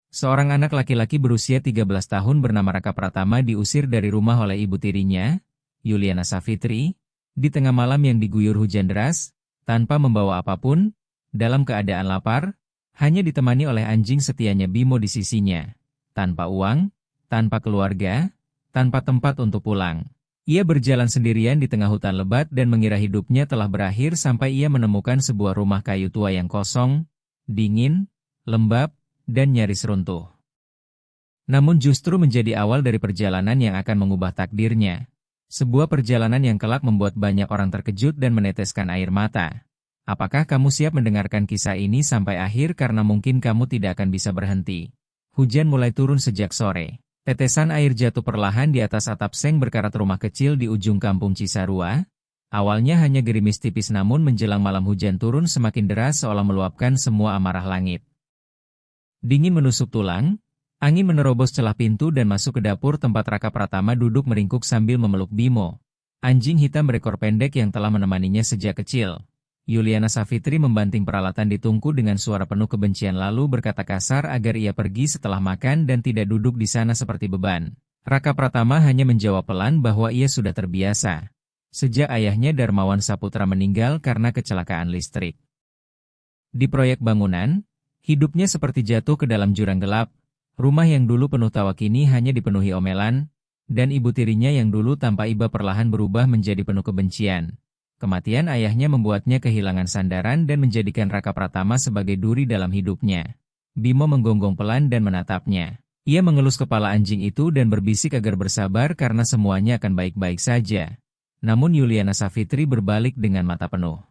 Seorang anak laki-laki berusia 13 tahun bernama Raka Pratama diusir dari rumah oleh ibu tirinya, Yuliana Savitri, di tengah malam yang diguyur hujan deras, tanpa membawa apapun, dalam keadaan lapar, hanya ditemani oleh anjing setianya Bimo di sisinya. Tanpa uang, tanpa keluarga, tanpa tempat untuk pulang. Ia berjalan sendirian di tengah hutan lebat dan mengira hidupnya telah berakhir sampai ia menemukan sebuah rumah kayu tua yang kosong, dingin, lembab, dan nyaris runtuh. Namun justru menjadi awal dari perjalanan yang akan mengubah takdirnya. Sebuah perjalanan yang kelak membuat banyak orang terkejut dan meneteskan air mata. Apakah kamu siap mendengarkan kisah ini sampai akhir karena mungkin kamu tidak akan bisa berhenti? Hujan mulai turun sejak sore. Tetesan air jatuh perlahan di atas atap seng berkarat rumah kecil di ujung kampung Cisarua. Awalnya hanya gerimis tipis namun menjelang malam hujan turun semakin deras seolah meluapkan semua amarah langit. Dingin menusuk tulang, angin menerobos celah pintu dan masuk ke dapur tempat Raka Pratama duduk meringkuk sambil memeluk Bimo. Anjing hitam berekor pendek yang telah menemaninya sejak kecil. Yuliana Savitri membanting peralatan di tungku dengan suara penuh kebencian lalu berkata kasar agar ia pergi setelah makan dan tidak duduk di sana seperti beban. Raka Pratama hanya menjawab pelan bahwa ia sudah terbiasa. Sejak ayahnya Darmawan Saputra meninggal karena kecelakaan listrik. Di proyek bangunan, hidupnya seperti jatuh ke dalam jurang gelap. Rumah yang dulu penuh tawa kini hanya dipenuhi omelan, dan ibu tirinya yang dulu tanpa iba perlahan berubah menjadi penuh kebencian. Kematian ayahnya membuatnya kehilangan sandaran dan menjadikan Raka Pratama sebagai duri dalam hidupnya. Bimo menggonggong pelan dan menatapnya. Ia mengelus kepala anjing itu dan berbisik agar bersabar karena semuanya akan baik-baik saja. Namun Yuliana Savitri berbalik dengan mata penuh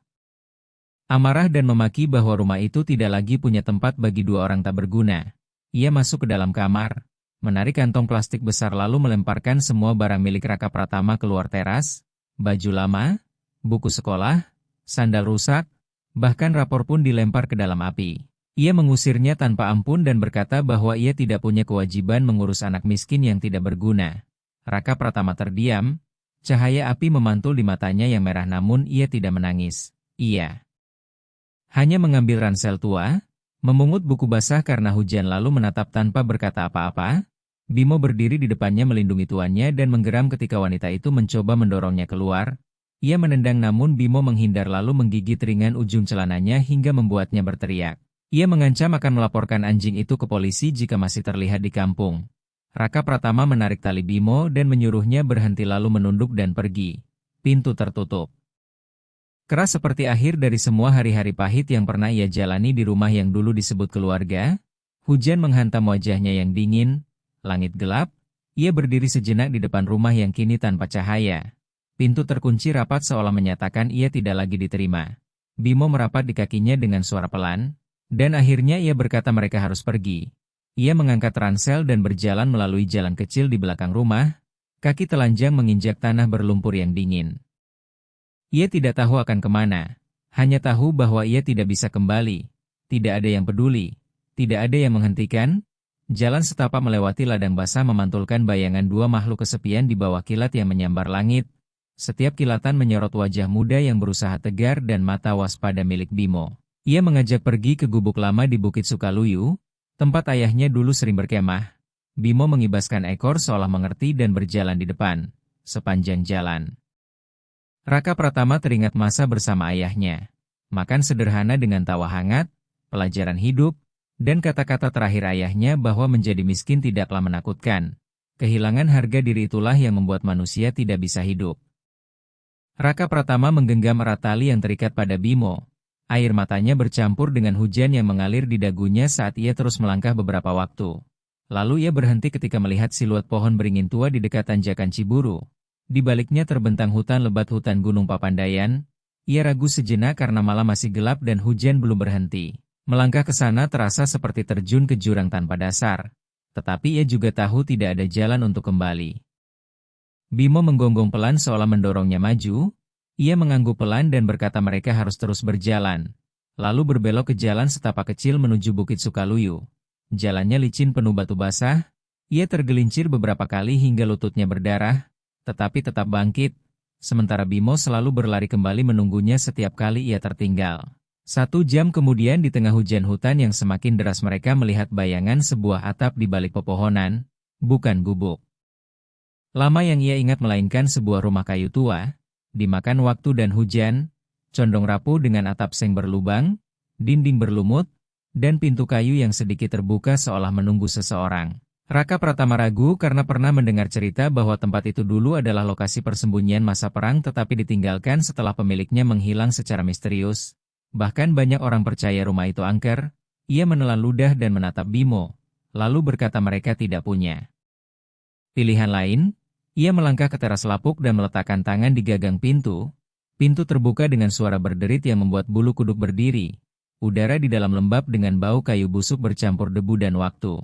amarah dan memaki bahwa rumah itu tidak lagi punya tempat bagi dua orang tak berguna. Ia masuk ke dalam kamar, menarik kantong plastik besar lalu melemparkan semua barang milik Raka Pratama keluar teras, baju lama, buku sekolah, sandal rusak, bahkan rapor pun dilempar ke dalam api. Ia mengusirnya tanpa ampun dan berkata bahwa ia tidak punya kewajiban mengurus anak miskin yang tidak berguna. Raka Pratama terdiam, cahaya api memantul di matanya yang merah namun ia tidak menangis. Ia hanya mengambil ransel tua, memungut buku basah karena hujan lalu menatap tanpa berkata apa-apa. Bimo berdiri di depannya melindungi tuannya dan menggeram ketika wanita itu mencoba mendorongnya keluar. Ia menendang namun Bimo menghindar lalu menggigit ringan ujung celananya hingga membuatnya berteriak. Ia mengancam akan melaporkan anjing itu ke polisi jika masih terlihat di kampung. Raka Pratama menarik tali Bimo dan menyuruhnya berhenti lalu menunduk dan pergi. Pintu tertutup. Keras seperti akhir dari semua hari-hari pahit yang pernah ia jalani di rumah yang dulu disebut keluarga. Hujan menghantam wajahnya yang dingin, langit gelap. Ia berdiri sejenak di depan rumah yang kini tanpa cahaya. Pintu terkunci rapat seolah menyatakan ia tidak lagi diterima. Bimo merapat di kakinya dengan suara pelan, dan akhirnya ia berkata mereka harus pergi. Ia mengangkat ransel dan berjalan melalui jalan kecil di belakang rumah, kaki telanjang menginjak tanah berlumpur yang dingin. Ia tidak tahu akan kemana, hanya tahu bahwa ia tidak bisa kembali. Tidak ada yang peduli, tidak ada yang menghentikan. Jalan setapak melewati ladang basah memantulkan bayangan dua makhluk kesepian di bawah kilat yang menyambar langit. Setiap kilatan menyorot wajah muda yang berusaha tegar dan mata waspada milik Bimo. Ia mengajak pergi ke gubuk lama di Bukit Sukaluyu, tempat ayahnya dulu sering berkemah. Bimo mengibaskan ekor seolah mengerti dan berjalan di depan, sepanjang jalan. Raka Pratama teringat masa bersama ayahnya. Makan sederhana dengan tawa hangat, pelajaran hidup, dan kata-kata terakhir ayahnya bahwa menjadi miskin tidaklah menakutkan. Kehilangan harga diri itulah yang membuat manusia tidak bisa hidup. Raka Pratama menggenggam erat tali yang terikat pada Bimo. Air matanya bercampur dengan hujan yang mengalir di dagunya saat ia terus melangkah beberapa waktu. Lalu ia berhenti ketika melihat siluet pohon beringin tua di dekat tanjakan Ciburu. Di baliknya terbentang hutan lebat hutan Gunung Papandayan. Ia ragu sejenak karena malam masih gelap dan hujan belum berhenti. Melangkah ke sana terasa seperti terjun ke jurang tanpa dasar. Tetapi ia juga tahu tidak ada jalan untuk kembali. Bimo menggonggong pelan seolah mendorongnya maju. Ia mengangguk pelan dan berkata mereka harus terus berjalan. Lalu berbelok ke jalan setapak kecil menuju Bukit Sukaluyu. Jalannya licin penuh batu basah. Ia tergelincir beberapa kali hingga lututnya berdarah. Tetapi tetap bangkit, sementara Bimo selalu berlari kembali menunggunya setiap kali ia tertinggal. 1 jam kemudian di tengah hujan hutan yang semakin deras mereka melihat bayangan sebuah atap di balik pepohonan, bukan gubuk lama yang ia ingat melainkan sebuah rumah kayu tua, dimakan waktu dan hujan, condong rapuh dengan atap seng berlubang, dinding berlumut, dan pintu kayu yang sedikit terbuka seolah menunggu seseorang. Raka Pratama ragu karena pernah mendengar cerita bahwa tempat itu dulu adalah lokasi persembunyian masa perang tetapi ditinggalkan setelah pemiliknya menghilang secara misterius. Bahkan banyak orang percaya rumah itu angker. Ia menelan ludah dan menatap Bimo, lalu berkata mereka tidak punya pilihan lain. Ia melangkah ke teras lapuk dan meletakkan tangan di gagang pintu. Pintu terbuka dengan suara berderit yang membuat bulu kuduk berdiri. Udara di dalam lembab dengan bau kayu busuk bercampur debu dan waktu.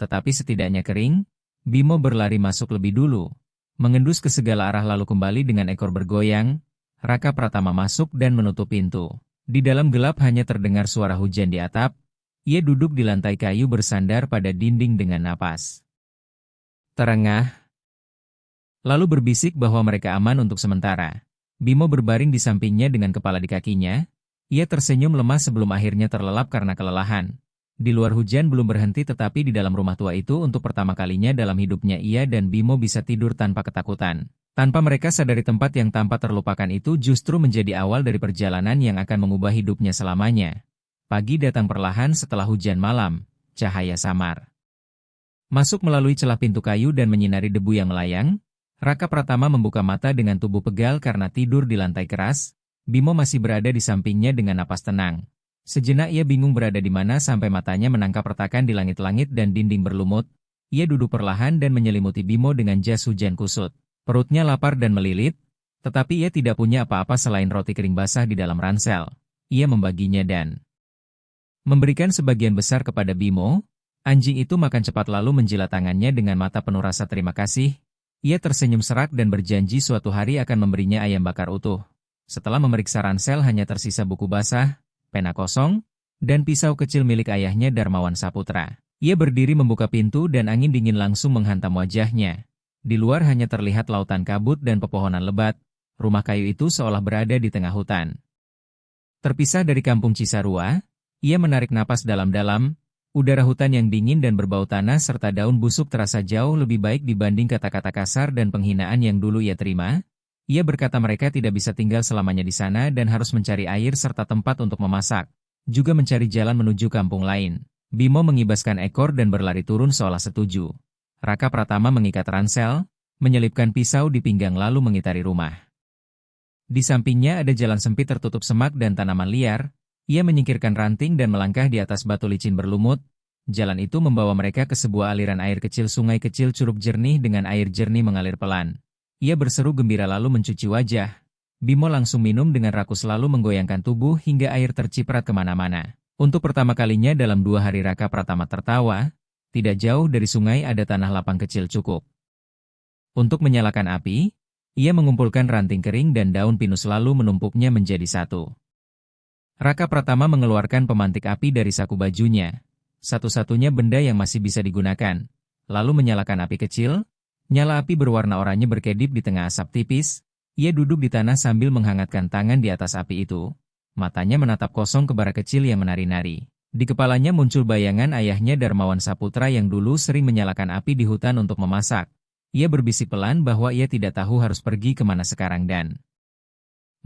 Tetapi setidaknya kering. Bimo berlari masuk lebih dulu, mengendus ke segala arah lalu kembali dengan ekor bergoyang. Raka Pratama masuk dan menutup pintu. Di dalam gelap hanya terdengar suara hujan di atap. Ia duduk di lantai kayu bersandar pada dinding dengan napas terengah. Lalu berbisik bahwa mereka aman untuk sementara. Bimo berbaring di sampingnya dengan kepala di kakinya. Ia tersenyum lemah sebelum akhirnya terlelap karena kelelahan. Di luar hujan belum berhenti tetapi di dalam rumah tua itu untuk pertama kalinya dalam hidupnya ia dan Bimo bisa tidur tanpa ketakutan. Tanpa mereka sadari tempat yang tanpa terlupakan itu justru menjadi awal dari perjalanan yang akan mengubah hidupnya selamanya. Pagi datang perlahan setelah hujan malam, cahaya samar masuk melalui celah pintu kayu dan menyinari debu yang melayang. Raka Pratama membuka mata dengan tubuh pegal karena tidur di lantai keras. Bimo masih berada di sampingnya dengan napas tenang. Sejenak ia bingung berada di mana sampai matanya menangkap retakan di langit-langit dan dinding berlumut. Ia duduk perlahan dan menyelimuti Bimo dengan jas hujan kusut. Perutnya lapar dan melilit, tetapi ia tidak punya apa-apa selain roti kering basah di dalam ransel. Ia membaginya dan memberikan sebagian besar kepada Bimo. Anjing itu makan cepat lalu menjilat tangannya dengan mata penuh rasa terima kasih. Ia tersenyum serak dan berjanji suatu hari akan memberinya ayam bakar utuh. Setelah memeriksa ransel hanya tersisa buku basah, pena kosong, dan pisau kecil milik ayahnya Darmawan Saputra. Ia berdiri membuka pintu dan angin dingin langsung menghantam wajahnya. Di luar hanya terlihat lautan kabut dan pepohonan lebat. Rumah kayu itu seolah berada di tengah hutan. Terpisah dari kampung Cisarua, ia menarik napas dalam-dalam. Udara hutan yang dingin dan berbau tanah serta daun busuk terasa jauh lebih baik dibanding kata-kata kasar dan penghinaan yang dulu ia terima. Ia berkata mereka tidak bisa tinggal selamanya di sana dan harus mencari air serta tempat untuk memasak. Juga mencari jalan menuju kampung lain. Bimo mengibaskan ekor dan berlari turun seolah setuju. Raka Pratama mengikat ransel, menyelipkan pisau di pinggang lalu mengitari rumah. Di sampingnya ada jalan sempit tertutup semak dan tanaman liar. Ia menyingkirkan ranting dan melangkah di atas batu licin berlumut. Jalan itu membawa mereka ke sebuah aliran air kecil sungai kecil cukup jernih dengan air jernih mengalir pelan. Ia berseru gembira lalu mencuci wajah. Bimo langsung minum dengan rakus lalu menggoyangkan tubuh hingga air terciprat kemana-mana. Untuk pertama kalinya dalam 2 hari Raka Pratama tertawa. Tidak jauh dari sungai ada tanah lapang kecil cukup. Untuk menyalakan api, ia mengumpulkan ranting kering dan daun pinus lalu menumpuknya menjadi satu. Raka Pratama mengeluarkan pemantik api dari saku bajunya, satu-satunya benda yang masih bisa digunakan, lalu menyalakan api kecil. Nyala api berwarna oranye berkedip di tengah asap tipis. Ia duduk di tanah sambil menghangatkan tangan di atas api itu. Matanya menatap kosong ke bara kecil yang menari-nari. Di kepalanya muncul bayangan ayahnya Darmawan Saputra yang dulu sering menyalakan api di hutan untuk memasak. Ia berbisik pelan bahwa ia tidak tahu harus pergi kemana sekarang dan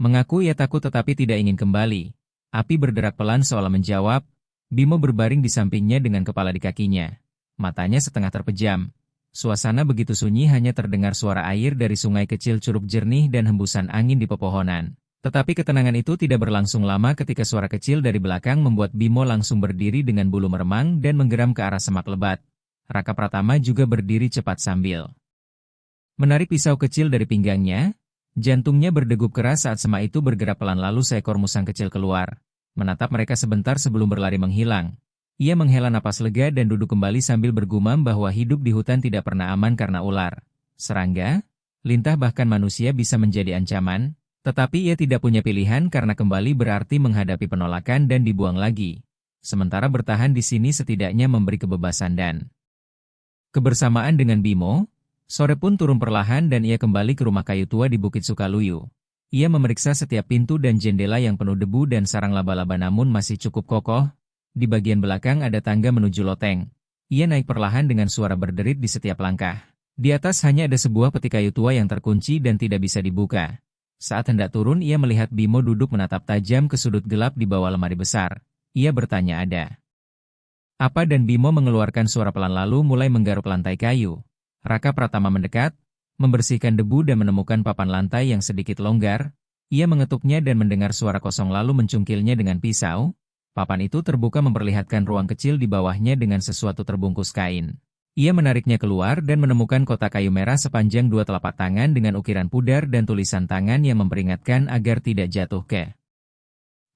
mengaku ia takut tetapi tidak ingin kembali. Api berderak pelan seolah menjawab. Bimo berbaring di sampingnya dengan kepala di kakinya. Matanya setengah terpejam. Suasana begitu sunyi hanya terdengar suara air dari sungai kecil cukup jernih dan hembusan angin di pepohonan. Tetapi ketenangan itu tidak berlangsung lama ketika suara kecil dari belakang membuat Bimo langsung berdiri dengan bulu meremang dan menggeram ke arah semak lebat. Raka Pratama juga berdiri cepat sambil menarik pisau kecil dari pinggangnya. Jantungnya berdegup keras saat semak itu bergerak pelan lalu seekor musang kecil keluar. Menatap mereka sebentar sebelum berlari menghilang. Ia menghela napas lega dan duduk kembali sambil bergumam bahwa hidup di hutan tidak pernah aman karena ular, serangga, lintah bahkan manusia bisa menjadi ancaman. Tetapi ia tidak punya pilihan karena kembali berarti menghadapi penolakan dan dibuang lagi. Sementara bertahan di sini setidaknya memberi kebebasan dan kebersamaan dengan Bimo. Sore pun turun perlahan dan ia kembali ke rumah kayu tua di Bukit Sukaluyu. Ia memeriksa setiap pintu dan jendela yang penuh debu dan sarang laba-laba namun masih cukup kokoh. Di bagian belakang ada tangga menuju loteng. Ia naik perlahan dengan suara berderit di setiap langkah. Di atas hanya ada sebuah peti kayu tua yang terkunci dan tidak bisa dibuka. Saat hendak turun ia melihat Bimo duduk menatap tajam ke sudut gelap di bawah lemari besar. Ia bertanya ada apa dan Bimo mengeluarkan suara pelan lalu mulai menggaruk lantai kayu. Raka Pratama mendekat, membersihkan debu dan menemukan papan lantai yang sedikit longgar. Ia mengetuknya dan mendengar suara kosong lalu mencungkilnya dengan pisau. Papan itu terbuka memperlihatkan ruang kecil di bawahnya dengan sesuatu terbungkus kain. Ia menariknya keluar dan menemukan kotak kayu merah sepanjang 2 telapak tangan dengan ukiran pudar dan tulisan tangan yang memperingatkan agar tidak jatuh ke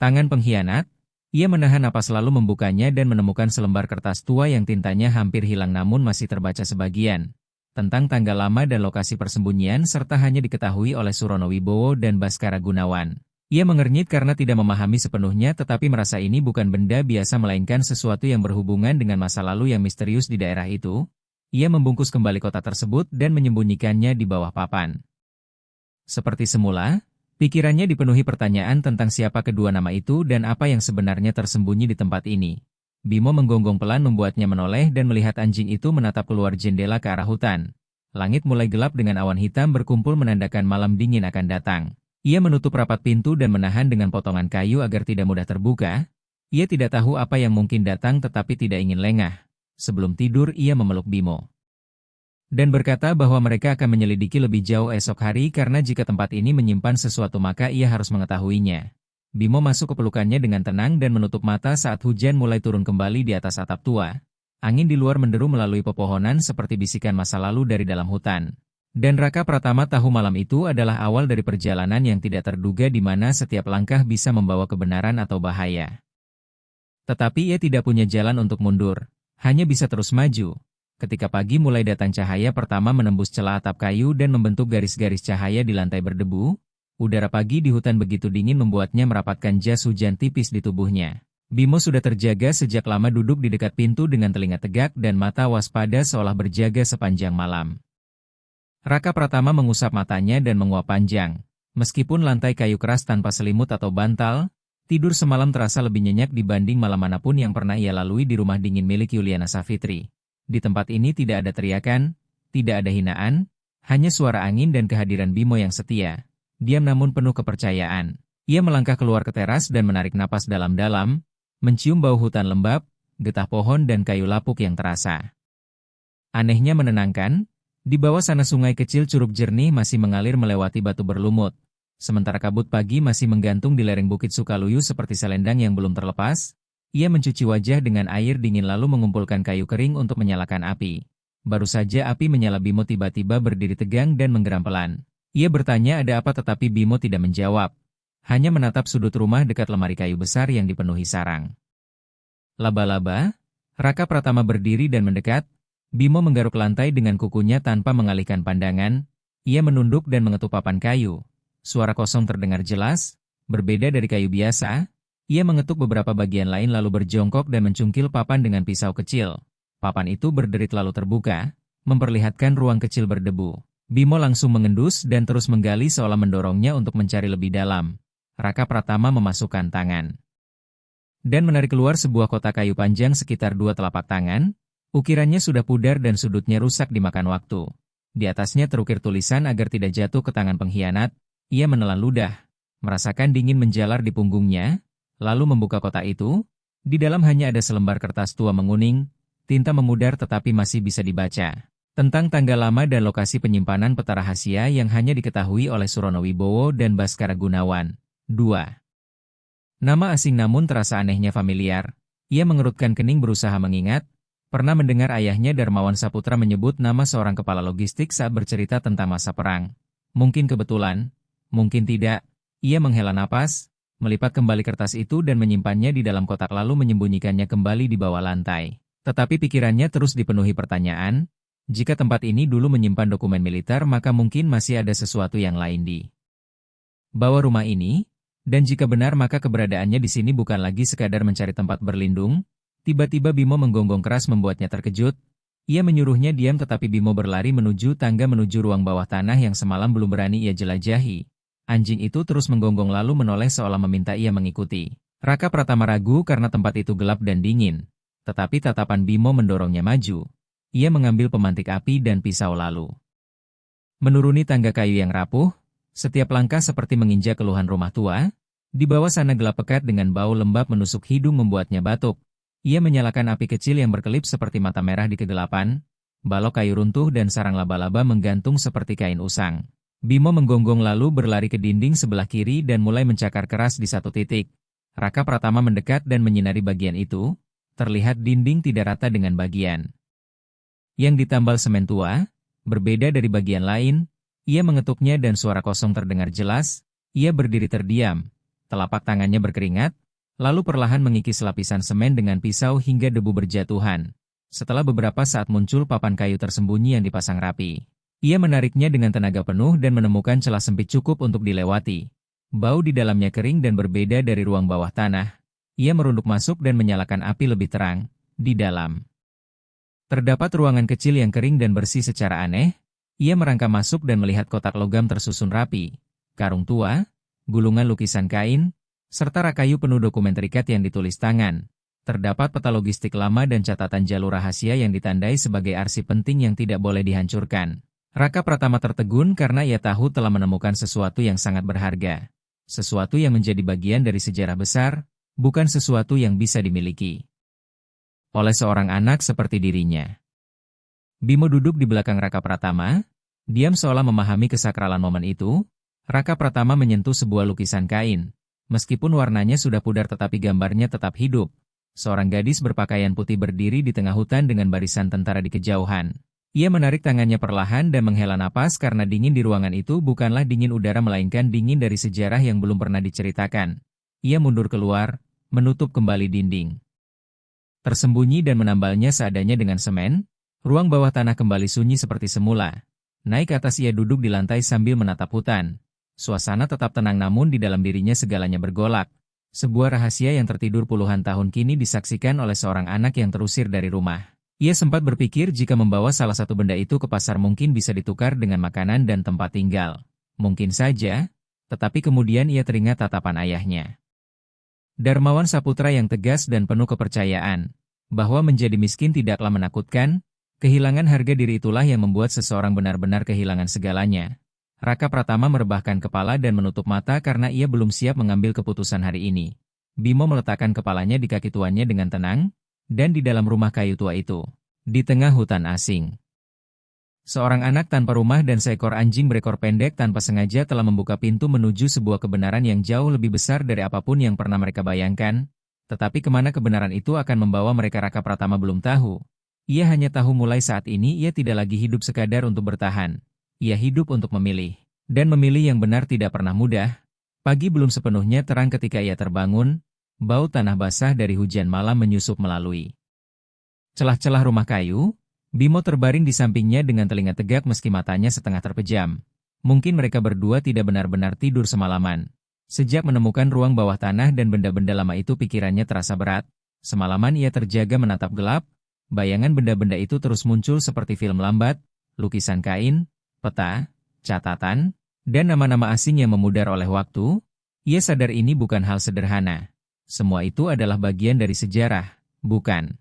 tangan pengkhianat. Ia menahan napas lalu membukanya dan menemukan selembar kertas tua yang tintanya hampir hilang namun masih terbaca sebagian. Tentang tanggal lama dan lokasi persembunyian serta hanya diketahui oleh Surono Wibowo dan Baskara Gunawan. Ia mengernyit karena tidak memahami sepenuhnya tetapi merasa ini bukan benda biasa melainkan sesuatu yang berhubungan dengan masa lalu yang misterius di daerah itu. Ia membungkus kembali kotak tersebut dan menyembunyikannya di bawah papan. Seperti semula, pikirannya dipenuhi pertanyaan tentang siapa kedua nama itu dan apa yang sebenarnya tersembunyi di tempat ini. Bimo menggonggong pelan membuatnya menoleh dan melihat anjing itu menatap keluar jendela ke arah hutan. Langit mulai gelap dengan awan hitam berkumpul menandakan malam dingin akan datang. Ia menutup rapat pintu dan menahan dengan potongan kayu agar tidak mudah terbuka. Ia tidak tahu apa yang mungkin datang tetapi tidak ingin lengah. Sebelum tidur ia memeluk Bimo dan berkata bahwa mereka akan menyelidiki lebih jauh esok hari karena jika tempat ini menyimpan sesuatu maka ia harus mengetahuinya. Bimo masuk ke pelukannya dengan tenang dan menutup mata saat hujan mulai turun kembali di atas atap tua. Angin di luar menderu melalui pepohonan seperti bisikan masa lalu dari dalam hutan. Dan Raka Pratama tahu malam itu adalah awal dari perjalanan yang tidak terduga di mana setiap langkah bisa membawa kebenaran atau bahaya. Tetapi ia tidak punya jalan untuk mundur, hanya bisa terus maju. Ketika pagi mulai datang cahaya pertama menembus celah atap kayu dan membentuk garis-garis cahaya di lantai berdebu. Udara pagi di hutan begitu dingin membuatnya merapatkan jas hujan tipis di tubuhnya. Bimo sudah terjaga sejak lama duduk di dekat pintu dengan telinga tegak dan mata waspada seolah berjaga sepanjang malam. Raka Pratama mengusap matanya dan menguap panjang. Meskipun lantai kayu keras tanpa selimut atau bantal, tidur semalam terasa lebih nyenyak dibanding malam manapun yang pernah ia lalui di rumah dingin milik Yuliana Savitri. Di tempat ini tidak ada teriakan, tidak ada hinaan, hanya suara angin dan kehadiran Bimo yang setia. Diam namun penuh kepercayaan. Ia melangkah keluar ke teras dan menarik napas dalam-dalam, mencium bau hutan lembab, getah pohon dan kayu lapuk yang terasa anehnya menenangkan. Di bawah sana sungai kecil Curug Jernih masih mengalir melewati batu berlumut. Sementara kabut pagi masih menggantung di lereng Bukit Sukaluyu seperti selendang yang belum terlepas. Ia mencuci wajah dengan air dingin lalu mengumpulkan kayu kering untuk menyalakan api. Baru saja api menyala Bimo tiba-tiba berdiri tegang dan menggeram pelan. Ia bertanya ada apa tetapi Bimo tidak menjawab. Hanya menatap sudut rumah dekat lemari kayu besar yang dipenuhi sarang laba-laba. Raka Pratama berdiri dan mendekat. Bimo menggaruk lantai dengan kukunya tanpa mengalihkan pandangan. Ia menunduk dan mengetuk papan kayu. Suara kosong terdengar jelas, berbeda dari kayu biasa. Ia mengetuk beberapa bagian lain lalu berjongkok dan mencungkil papan dengan pisau kecil. Papan itu berderit lalu terbuka, memperlihatkan ruang kecil berdebu. Bimo langsung mengendus dan terus menggali seolah mendorongnya untuk mencari lebih dalam. Raka Pratama memasukkan tangan dan menarik keluar sebuah kotak kayu panjang sekitar 2 telapak tangan. Ukirannya sudah pudar dan sudutnya rusak dimakan waktu. Di atasnya terukir tulisan agar tidak jatuh ke tangan pengkhianat. Ia menelan ludah, merasakan dingin menjalar di punggungnya. Lalu membuka kotak itu, di dalam hanya ada selembar kertas tua menguning, tinta memudar tetapi masih bisa dibaca. Tentang tanggal lama dan lokasi penyimpanan peta rahasia yang hanya diketahui oleh Surono Wibowo dan Baskara Gunawan. 2. Nama asing namun terasa anehnya familiar. Ia mengerutkan kening berusaha mengingat, pernah mendengar ayahnya Darmawan Saputra menyebut nama seorang kepala logistik saat bercerita tentang masa perang. Mungkin kebetulan, mungkin tidak. Ia menghela napas, melipat kembali kertas itu dan menyimpannya di dalam kotak lalu menyembunyikannya kembali di bawah lantai. Tetapi pikirannya terus dipenuhi pertanyaan, jika tempat ini dulu menyimpan dokumen militer maka mungkin masih ada sesuatu yang lain di bawah rumah ini, dan jika benar maka keberadaannya di sini bukan lagi sekadar mencari tempat berlindung. Tiba-tiba Bimo menggonggong keras membuatnya terkejut. Ia menyuruhnya diam tetapi Bimo berlari menuju tangga menuju ruang bawah tanah yang semalam belum berani ia jelajahi. Anjing itu terus menggonggong lalu menoleh seolah meminta ia mengikuti. Raka Pratama ragu karena tempat itu gelap dan dingin. Tetapi tatapan Bimo mendorongnya maju. Ia mengambil pemantik api dan pisau lalu menuruni tangga kayu yang rapuh. Setiap langkah seperti menginjak keluhan rumah tua. Di bawah sana gelap pekat dengan bau lembab menusuk hidung membuatnya batuk. Ia menyalakan api kecil yang berkelip seperti mata merah di kegelapan. Balok kayu runtuh dan sarang laba-laba menggantung seperti kain usang. Bimo menggonggong lalu berlari ke dinding sebelah kiri dan mulai mencakar keras di satu titik. Raka Pratama mendekat dan menyinari bagian itu. Terlihat dinding tidak rata dengan bagian yang ditambal semen tua. Berbeda dari bagian lain, ia mengetuknya dan suara kosong terdengar jelas. Ia berdiri terdiam. Telapak tangannya berkeringat, lalu perlahan mengikis lapisan semen dengan pisau hingga debu berjatuhan. Setelah beberapa saat muncul papan kayu tersembunyi yang dipasang rapi. Ia menariknya dengan tenaga penuh dan menemukan celah sempit cukup untuk dilewati. Bau di dalamnya kering dan berbeda dari ruang bawah tanah. Ia merunduk masuk dan menyalakan api lebih terang. Di dalam terdapat ruangan kecil yang kering dan bersih secara aneh. Ia merangkak masuk dan melihat kotak logam tersusun rapi. Karung tua, gulungan lukisan kain, serta rak kayu penuh dokumen terikat yang ditulis tangan. Terdapat peta logistik lama dan catatan jalur rahasia yang ditandai sebagai arsip penting yang tidak boleh dihancurkan. Raka Pratama tertegun karena ia tahu telah menemukan sesuatu yang sangat berharga. Sesuatu yang menjadi bagian dari sejarah besar, bukan sesuatu yang bisa dimiliki oleh seorang anak seperti dirinya. Bimo duduk di belakang Raka Pratama, diam seolah memahami kesakralan momen itu. Raka Pratama menyentuh sebuah lukisan kain. Meskipun warnanya sudah pudar tetapi gambarnya tetap hidup. Seorang gadis berpakaian putih berdiri di tengah hutan dengan barisan tentara di kejauhan. Ia menarik tangannya perlahan dan menghela napas karena dingin di ruangan itu bukanlah dingin udara melainkan dingin dari sejarah yang belum pernah diceritakan. Ia mundur keluar, menutup kembali dinding tersembunyi dan menambalnya seadanya dengan semen. Ruang bawah tanah kembali sunyi seperti semula. Naik ke atas ia duduk di lantai sambil menatap hutan. Suasana tetap tenang namun di dalam dirinya segalanya bergolak. Sebuah rahasia yang tertidur puluhan tahun kini disaksikan oleh seorang anak yang terusir dari rumah. Ia sempat berpikir jika membawa salah satu benda itu ke pasar mungkin bisa ditukar dengan makanan dan tempat tinggal. Mungkin saja, tetapi kemudian ia teringat tatapan ayahnya. Darmawan Saputra yang tegas dan penuh kepercayaan, bahwa menjadi miskin tidaklah menakutkan, kehilangan harga diri itulah yang membuat seseorang benar-benar kehilangan segalanya. Raka Pratama merebahkan kepala dan menutup mata karena ia belum siap mengambil keputusan hari ini. Bimo meletakkan kepalanya di kaki tuannya dengan tenang, dan di dalam rumah kayu tua itu, di tengah hutan asing. Seorang anak tanpa rumah dan seekor anjing berekor pendek tanpa sengaja telah membuka pintu menuju sebuah kebenaran yang jauh lebih besar dari apapun yang pernah mereka bayangkan. Tetapi kemana kebenaran itu akan membawa mereka Raka Pratama belum tahu. Ia hanya tahu mulai saat ini ia tidak lagi hidup sekadar untuk bertahan. Ia hidup untuk memilih. Dan memilih yang benar tidak pernah mudah. Pagi belum sepenuhnya terang ketika ia terbangun. Bau tanah basah dari hujan malam menyusup melalui celah-celah rumah kayu. Bimo terbaring di sampingnya dengan telinga tegak meski matanya setengah terpejam. Mungkin mereka berdua tidak benar-benar tidur semalaman. Sejak menemukan ruang bawah tanah dan benda-benda lama itu pikirannya terasa berat. Semalaman ia terjaga menatap gelap. Bayangan benda-benda itu terus muncul seperti film lambat, lukisan kain, peta, catatan, dan nama-nama asing yang memudar oleh waktu. Ia sadar ini bukan hal sederhana. Semua itu adalah bagian dari sejarah, bukan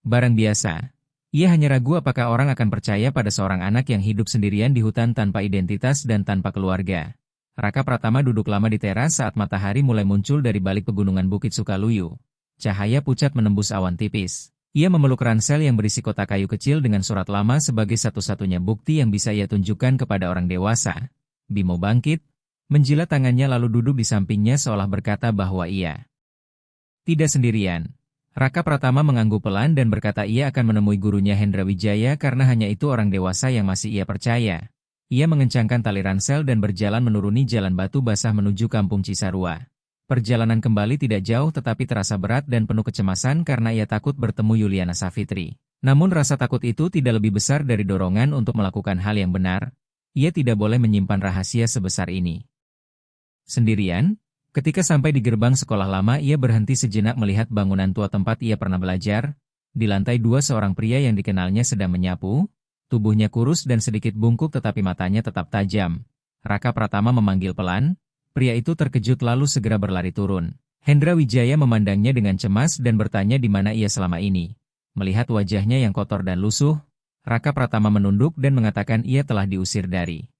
barang biasa. Ia hanya ragu apakah orang akan percaya pada seorang anak yang hidup sendirian di hutan tanpa identitas dan tanpa keluarga. Raka Pratama duduk lama di teras saat matahari mulai muncul dari balik pegunungan Bukit Sukaluyu. Cahaya pucat menembus awan tipis. Ia memeluk ransel yang berisi kotak kayu kecil dengan surat lama sebagai satu-satunya bukti yang bisa ia tunjukkan kepada orang dewasa. Bimo bangkit, menjilat tangannya lalu duduk di sampingnya seolah berkata bahwa ia tidak sendirian. Raka Pratama mengangguk pelan dan berkata ia akan menemui gurunya Hendra Wijaya karena hanya itu orang dewasa yang masih ia percaya. Ia mengencangkan tali ransel dan berjalan menuruni jalan batu basah menuju kampung Cisarua. Perjalanan kembali tidak jauh tetapi terasa berat dan penuh kecemasan karena ia takut bertemu Yuliana Savitri. Namun rasa takut itu tidak lebih besar dari dorongan untuk melakukan hal yang benar. Ia tidak boleh menyimpan rahasia sebesar ini sendirian. Ketika sampai di gerbang sekolah lama ia berhenti sejenak melihat bangunan tua tempat ia pernah belajar. Di lantai 2 seorang pria yang dikenalnya sedang menyapu. Tubuhnya kurus dan sedikit bungkuk tetapi matanya tetap tajam. Raka Pratama memanggil pelan. Pria itu terkejut lalu segera berlari turun. Hendra Wijaya memandangnya dengan cemas dan bertanya di mana ia selama ini. Melihat wajahnya yang kotor dan lusuh, Raka Pratama menunduk dan mengatakan ia telah diusir dari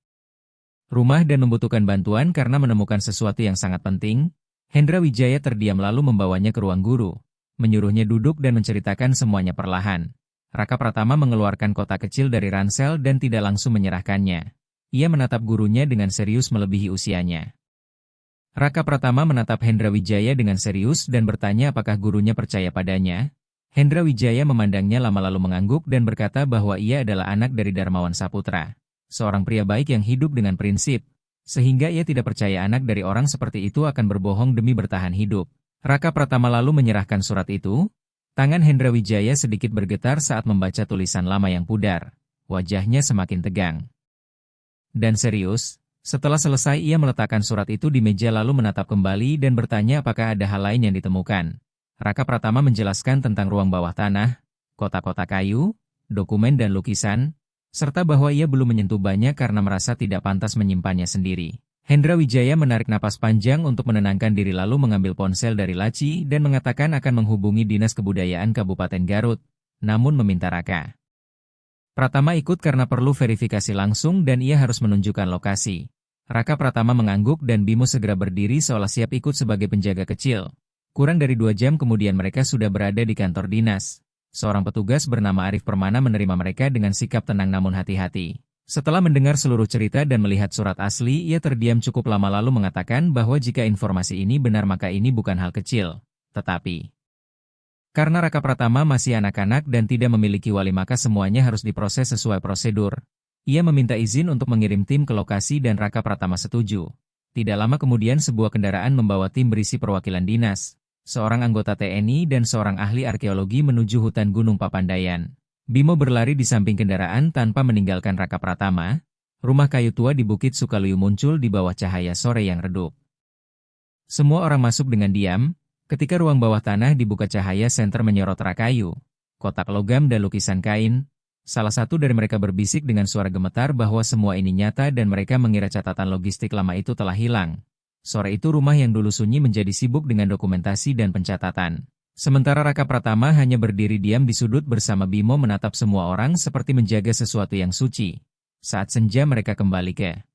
rumah dan membutuhkan bantuan karena menemukan sesuatu yang sangat penting. Hendra Wijaya terdiam lalu membawanya ke ruang guru, menyuruhnya duduk dan menceritakan semuanya perlahan. Raka Pratama mengeluarkan kotak kecil dari ransel dan tidak langsung menyerahkannya. Ia menatap gurunya dengan serius melebihi usianya. Raka Pratama menatap Hendra Wijaya dengan serius dan bertanya apakah gurunya percaya padanya. Hendra Wijaya memandangnya lama lalu mengangguk dan berkata bahwa ia adalah anak dari Darmawan Saputra, seorang pria baik yang hidup dengan prinsip, sehingga ia tidak percaya anak dari orang seperti itu akan berbohong demi bertahan hidup. Raka Pratama lalu menyerahkan surat itu. Tangan Hendra Wijaya sedikit bergetar saat membaca tulisan lama yang pudar. Wajahnya semakin tegang dan serius. Setelah selesai ia meletakkan surat itu di meja lalu menatap kembali dan bertanya apakah ada hal lain yang ditemukan. Raka Pratama menjelaskan tentang ruang bawah tanah, kotak-kotak kayu, dokumen dan lukisan, serta bahwa ia belum menyentuh banyak karena merasa tidak pantas menyimpannya sendiri. Hendra Wijaya menarik napas panjang untuk menenangkan diri lalu mengambil ponsel dari laci dan mengatakan akan menghubungi Dinas Kebudayaan Kabupaten Garut, namun meminta Raka Pratama ikut karena perlu verifikasi langsung dan ia harus menunjukkan lokasi. Raka Pratama mengangguk dan Bimo segera berdiri seolah siap ikut sebagai penjaga kecil. Kurang dari 2 jam kemudian mereka sudah berada di kantor dinas. Seorang petugas bernama Arif Permana menerima mereka dengan sikap tenang namun hati-hati. Setelah mendengar seluruh cerita dan melihat surat asli, ia terdiam cukup lama lalu mengatakan bahwa jika informasi ini benar maka ini bukan hal kecil. Tetapi karena Raka Pratama masih anak-anak dan tidak memiliki wali maka semuanya harus diproses sesuai prosedur. Ia meminta izin untuk mengirim tim ke lokasi dan Raka Pratama setuju. Tidak lama kemudian sebuah kendaraan membawa tim berisi perwakilan dinas, seorang anggota TNI dan seorang ahli arkeologi menuju hutan Gunung Papandayan. Bimo berlari di samping kendaraan tanpa meninggalkan Raka Pratama. Rumah kayu tua di Bukit Sukaluyu muncul di bawah cahaya sore yang redup. Semua orang masuk dengan diam. Ketika ruang bawah tanah dibuka cahaya senter menyorot rak kayu, kotak logam dan lukisan kain. Salah satu dari mereka berbisik dengan suara gemetar bahwa semua ini nyata dan mereka mengira catatan logistik lama itu telah hilang. Sore itu rumah yang dulu sunyi menjadi sibuk dengan dokumentasi dan pencatatan. Sementara Raka Pratama hanya berdiri diam di sudut bersama Bimo menatap semua orang seperti menjaga sesuatu yang suci. Saat senja mereka kembali ke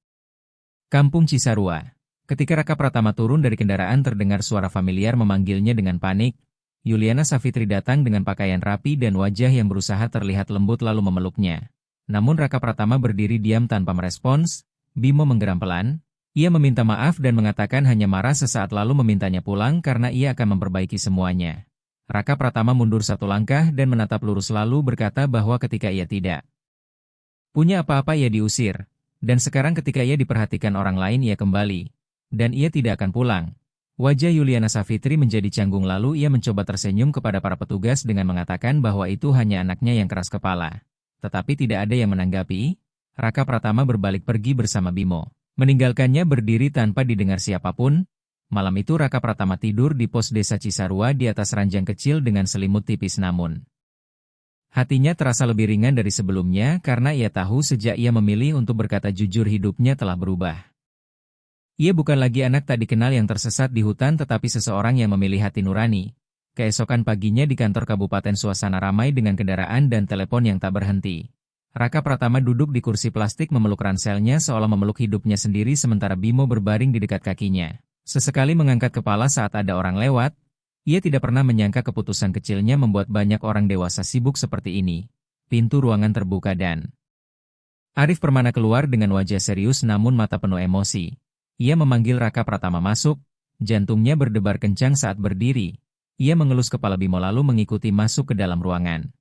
Kampung Cisarua. Ketika Raka Pratama turun dari kendaraan terdengar suara familiar memanggilnya dengan panik. Yuliana Savitri datang dengan pakaian rapi dan wajah yang berusaha terlihat lembut lalu memeluknya. Namun Raka Pratama berdiri diam tanpa merespons. Bimo menggeram pelan. Ia meminta maaf dan mengatakan hanya marah sesaat lalu memintanya pulang karena ia akan memperbaiki semuanya. Raka Pratama mundur 1 langkah dan menatap lurus lalu berkata bahwa ketika ia tidak punya apa-apa ia diusir. Dan sekarang ketika ia diperhatikan orang lain ia kembali. Dan ia tidak akan pulang. Wajah Yuliana Savitri menjadi canggung lalu ia mencoba tersenyum kepada para petugas dengan mengatakan bahwa itu hanya anaknya yang keras kepala. Tetapi tidak ada yang menanggapi. Raka Pratama berbalik pergi bersama Bimo. Meninggalkannya berdiri tanpa didengar siapapun. Malam itu Raka Pratama tidur di pos desa Cisarua di atas ranjang kecil dengan selimut tipis namun hatinya terasa lebih ringan dari sebelumnya karena ia tahu sejak ia memilih untuk berkata jujur hidupnya telah berubah. Ia bukan lagi anak tak dikenal yang tersesat di hutan tetapi seseorang yang memilih hati nurani. Keesokan paginya di kantor kabupaten suasana ramai dengan kendaraan dan telepon yang tak berhenti. Raka Pratama duduk di kursi plastik memeluk ranselnya seolah memeluk hidupnya sendiri sementara Bimo berbaring di dekat kakinya. Sesekali mengangkat kepala saat ada orang lewat. Ia tidak pernah menyangka keputusan kecilnya membuat banyak orang dewasa sibuk seperti ini. Pintu ruangan terbuka dan Arif Permana keluar dengan wajah serius namun mata penuh emosi. Ia memanggil Raka Pratama masuk, jantungnya berdebar kencang saat berdiri. Ia mengelus kepala Bimo lalu mengikuti masuk ke dalam ruangan.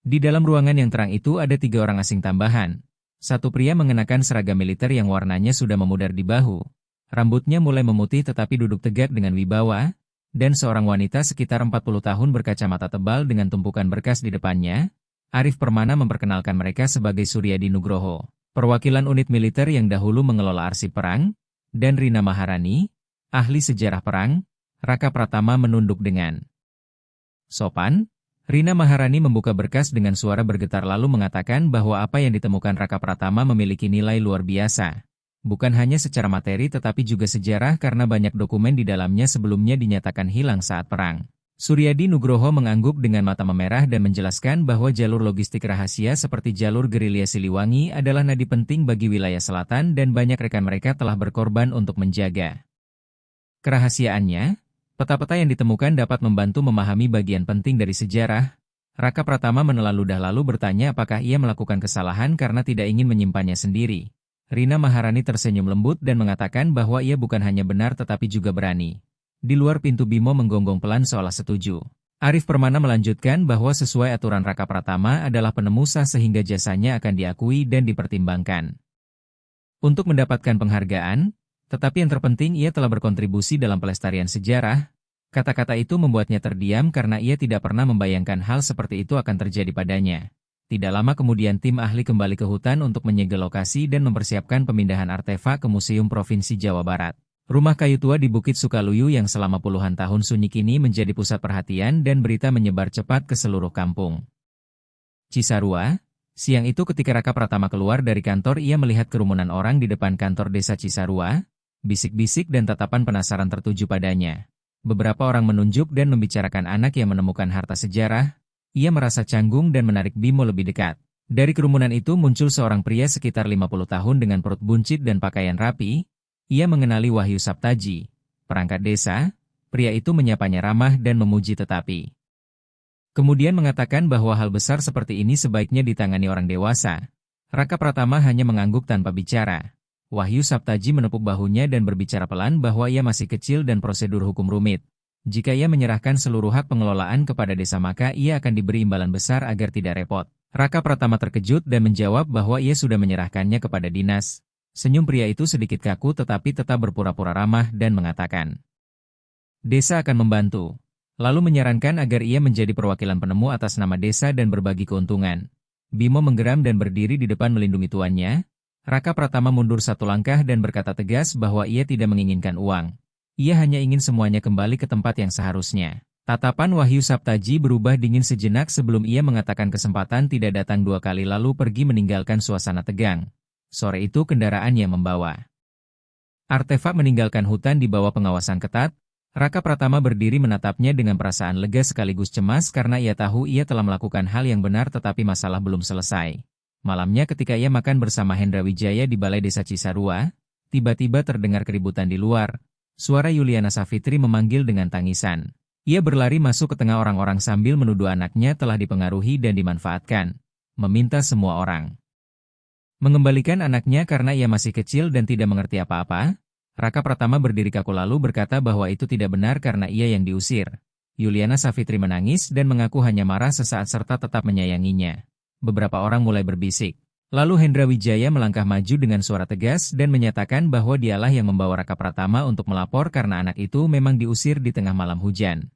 Di dalam ruangan yang terang itu ada 3 orang asing tambahan. Satu pria mengenakan seragam militer yang warnanya sudah memudar di bahu. Rambutnya mulai memutih tetapi duduk tegak dengan wibawa. Dan seorang wanita sekitar 40 tahun berkacamata tebal dengan tumpukan berkas di depannya. Arif Permana memperkenalkan mereka sebagai Suryadi Nugroho, perwakilan unit militer yang dahulu mengelola arsip perang. Dan Rina Maharani, ahli sejarah perang. Raka Pratama menunduk dengan sopan. Rina Maharani membuka berkas dengan suara bergetar lalu mengatakan bahwa apa yang ditemukan Raka Pratama memiliki nilai luar biasa. Bukan hanya secara materi tetapi juga sejarah karena banyak dokumen di dalamnya sebelumnya dinyatakan hilang saat perang. Suryadi Nugroho mengangguk dengan mata memerah dan menjelaskan bahwa jalur logistik rahasia seperti jalur gerilya Siliwangi adalah nadi penting bagi wilayah selatan dan banyak rekan mereka telah berkorban untuk menjaga kerahasiaannya. Peta-peta yang ditemukan dapat membantu memahami bagian penting dari sejarah. Raka Pratama menelan ludah lalu bertanya apakah ia melakukan kesalahan karena tidak ingin menyimpannya sendiri. Rina Maharani tersenyum lembut dan mengatakan bahwa ia bukan hanya benar tetapi juga berani. Di luar pintu Bimo menggonggong pelan seolah setuju. Arif Permana melanjutkan bahwa sesuai aturan Raka Pratama adalah penemu sah sehingga jasanya akan diakui dan dipertimbangkan untuk mendapatkan penghargaan, tetapi yang terpenting ia telah berkontribusi dalam pelestarian sejarah. Kata-kata itu membuatnya terdiam karena ia tidak pernah membayangkan hal seperti itu akan terjadi padanya. Tidak lama kemudian tim ahli kembali ke hutan untuk menyegel lokasi dan mempersiapkan pemindahan artefak ke Museum Provinsi Jawa Barat. Rumah kayu tua di Bukit Sukaluyu yang selama puluhan tahun sunyi kini menjadi pusat perhatian dan berita menyebar cepat ke seluruh kampung. Cisarua, siang itu ketika Raka Pratama keluar dari kantor ia melihat kerumunan orang di depan kantor desa Cisarua. Bisik-bisik dan tatapan penasaran tertuju padanya. Beberapa orang menunjuk dan membicarakan anak yang menemukan harta sejarah. Ia merasa canggung dan menarik Bimo lebih dekat. Dari kerumunan itu muncul seorang pria sekitar 50 tahun dengan perut buncit dan pakaian rapi. Ia mengenali Wahyu Saptaji, perangkat desa. Pria itu menyapanya ramah dan memuji tetapi kemudian mengatakan bahwa hal besar seperti ini sebaiknya ditangani orang dewasa. Raka Pratama hanya mengangguk tanpa bicara. Wahyu Saptaji menepuk bahunya dan berbicara pelan bahwa ia masih kecil dan prosedur hukum rumit. Jika ia menyerahkan seluruh hak pengelolaan kepada desa maka ia akan diberi imbalan besar agar tidak repot. Raka Pratama terkejut dan menjawab bahwa ia sudah menyerahkannya kepada dinas. Senyum pria itu sedikit kaku tetapi tetap berpura-pura ramah dan mengatakan, "Desa akan membantu." Lalu menyarankan agar ia menjadi perwakilan penemu atas nama desa dan berbagi keuntungan. Bimo menggeram dan berdiri di depan melindungi tuannya. Raka Pratama mundur satu langkah dan berkata tegas bahwa ia tidak menginginkan uang. Ia hanya ingin semuanya kembali ke tempat yang seharusnya. Tatapan Wahyu Saptaji berubah dingin sejenak sebelum ia mengatakan kesempatan tidak datang dua kali lalu pergi meninggalkan suasana tegang. Sore itu kendaraan yang membawa artefak meninggalkan hutan di bawah pengawasan ketat. Raka Pratama berdiri menatapnya dengan perasaan lega sekaligus cemas karena ia tahu ia telah melakukan hal yang benar tetapi masalah belum selesai. Malamnya ketika ia makan bersama Hendra Wijaya di Balai Desa Cisarua, tiba-tiba terdengar keributan di luar. Suara Yuliana Savitri memanggil dengan tangisan. Ia berlari masuk ke tengah orang-orang sambil menuduh anaknya telah dipengaruhi dan dimanfaatkan. Meminta semua orang mengembalikan anaknya karena ia masih kecil dan tidak mengerti apa-apa. Raka Pratama berdiri kaku lalu berkata bahwa itu tidak benar karena ia yang diusir. Yuliana Savitri menangis dan mengaku hanya marah sesaat serta tetap menyayanginya. Beberapa orang mulai berbisik. Lalu Hendra Wijaya melangkah maju dengan suara tegas dan menyatakan bahwa dialah yang membawa Raka Pratama untuk melapor karena anak itu memang diusir di tengah malam hujan.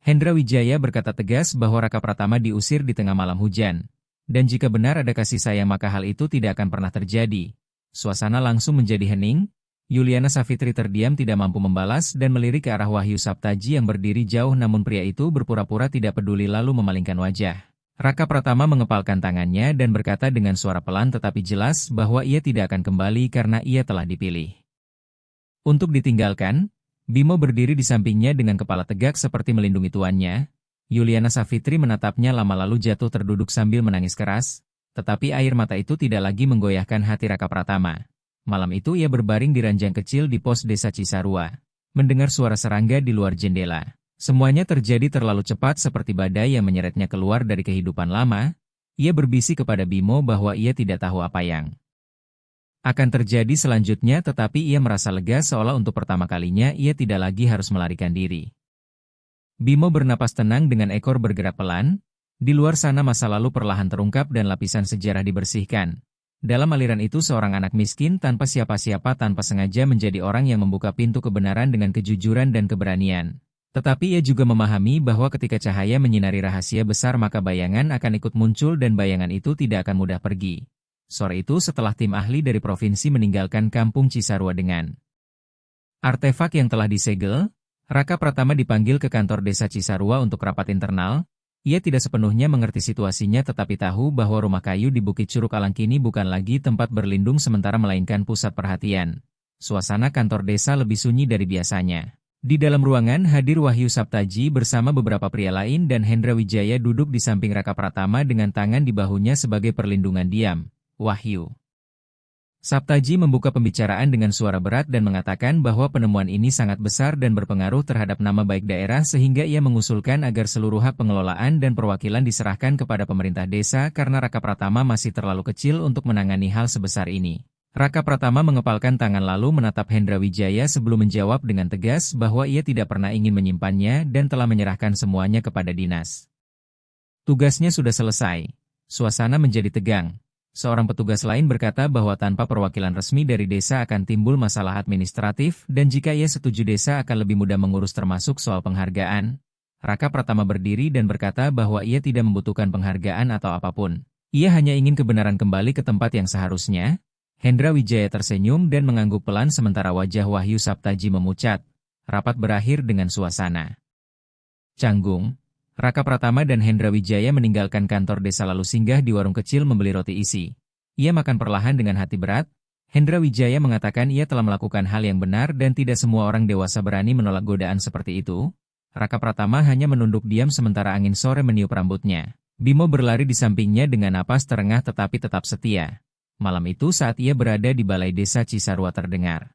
Hendra Wijaya berkata tegas bahwa Raka Pratama diusir di tengah malam hujan. Dan jika benar ada kasih sayang maka hal itu tidak akan pernah terjadi. Suasana langsung menjadi hening. Yuliana Savitri terdiam tidak mampu membalas dan melirik ke arah Wahyu Saptaji yang berdiri jauh namun pria itu berpura-pura tidak peduli lalu memalingkan wajah. Raka Pratama mengepalkan tangannya dan berkata dengan suara pelan tetapi jelas bahwa ia tidak akan kembali karena ia telah dipilih untuk ditinggalkan. Bimo berdiri di sampingnya dengan kepala tegak seperti melindungi tuannya. Yuliana Savitri menatapnya lama lalu jatuh terduduk sambil menangis keras, tetapi air mata itu tidak lagi menggoyahkan hati Raka Pratama. Malam itu ia berbaring di ranjang kecil di pos desa Cisarua, mendengar suara serangga di luar jendela. Semuanya terjadi terlalu cepat seperti badai yang menyeretnya keluar dari kehidupan lama. Ia berbisik kepada Bimo bahwa ia tidak tahu apa yang akan terjadi selanjutnya tetapi ia merasa lega seolah untuk pertama kalinya ia tidak lagi harus melarikan diri. Bimo bernapas tenang dengan ekor bergerak pelan. Di luar sana masa lalu perlahan terungkap dan lapisan sejarah dibersihkan. Dalam aliran itu seorang anak miskin tanpa siapa-siapa tanpa sengaja menjadi orang yang membuka pintu kebenaran dengan kejujuran dan keberanian. Tetapi ia juga memahami bahwa ketika cahaya menyinari rahasia besar maka bayangan akan ikut muncul dan bayangan itu tidak akan mudah pergi. Sore itu setelah tim ahli dari provinsi meninggalkan kampung Cisarua dengan artefak yang telah disegel, Raka Pratama dipanggil ke kantor desa Cisarua untuk rapat internal. Ia tidak sepenuhnya mengerti situasinya tetapi tahu bahwa rumah kayu di Bukit Curug Alang kini bukan lagi tempat berlindung sementara melainkan pusat perhatian. Suasana kantor desa lebih sunyi dari biasanya. Di dalam ruangan hadir Wahyu Saptaji bersama beberapa pria lain dan Hendra Wijaya duduk di samping Raka Pratama dengan tangan di bahunya sebagai perlindungan diam. Wahyu Saptaji membuka pembicaraan dengan suara berat dan mengatakan bahwa penemuan ini sangat besar dan berpengaruh terhadap nama baik daerah sehingga ia mengusulkan agar seluruh hak pengelolaan dan perwakilan diserahkan kepada pemerintah desa karena Raka Pratama masih terlalu kecil untuk menangani hal sebesar ini. Raka Pratama mengepalkan tangan lalu menatap Hendra Wijaya sebelum menjawab dengan tegas bahwa ia tidak pernah ingin menyimpannya dan telah menyerahkan semuanya kepada dinas. Tugasnya sudah selesai. Suasana menjadi tegang. Seorang petugas lain berkata bahwa tanpa perwakilan resmi dari desa akan timbul masalah administratif dan jika ia setuju desa akan lebih mudah mengurus termasuk soal penghargaan. Raka Pratama berdiri dan berkata bahwa ia tidak membutuhkan penghargaan atau apapun. Ia hanya ingin kebenaran kembali ke tempat yang seharusnya. Hendra Wijaya tersenyum dan mengangguk pelan sementara wajah Wahyu Saptaji memucat. Rapat berakhir dengan suasana canggung. Raka Pratama dan Hendra Wijaya meninggalkan kantor desa lalu singgah di warung kecil membeli roti isi. Ia makan perlahan dengan hati berat. Hendra Wijaya mengatakan ia telah melakukan hal yang benar dan tidak semua orang dewasa berani menolak godaan seperti itu. Raka Pratama hanya menunduk diam sementara angin sore meniup rambutnya. Bimo berlari di sampingnya dengan napas terengah tetapi tetap setia. Malam itu saat ia berada di balai desa Cisarua terdengar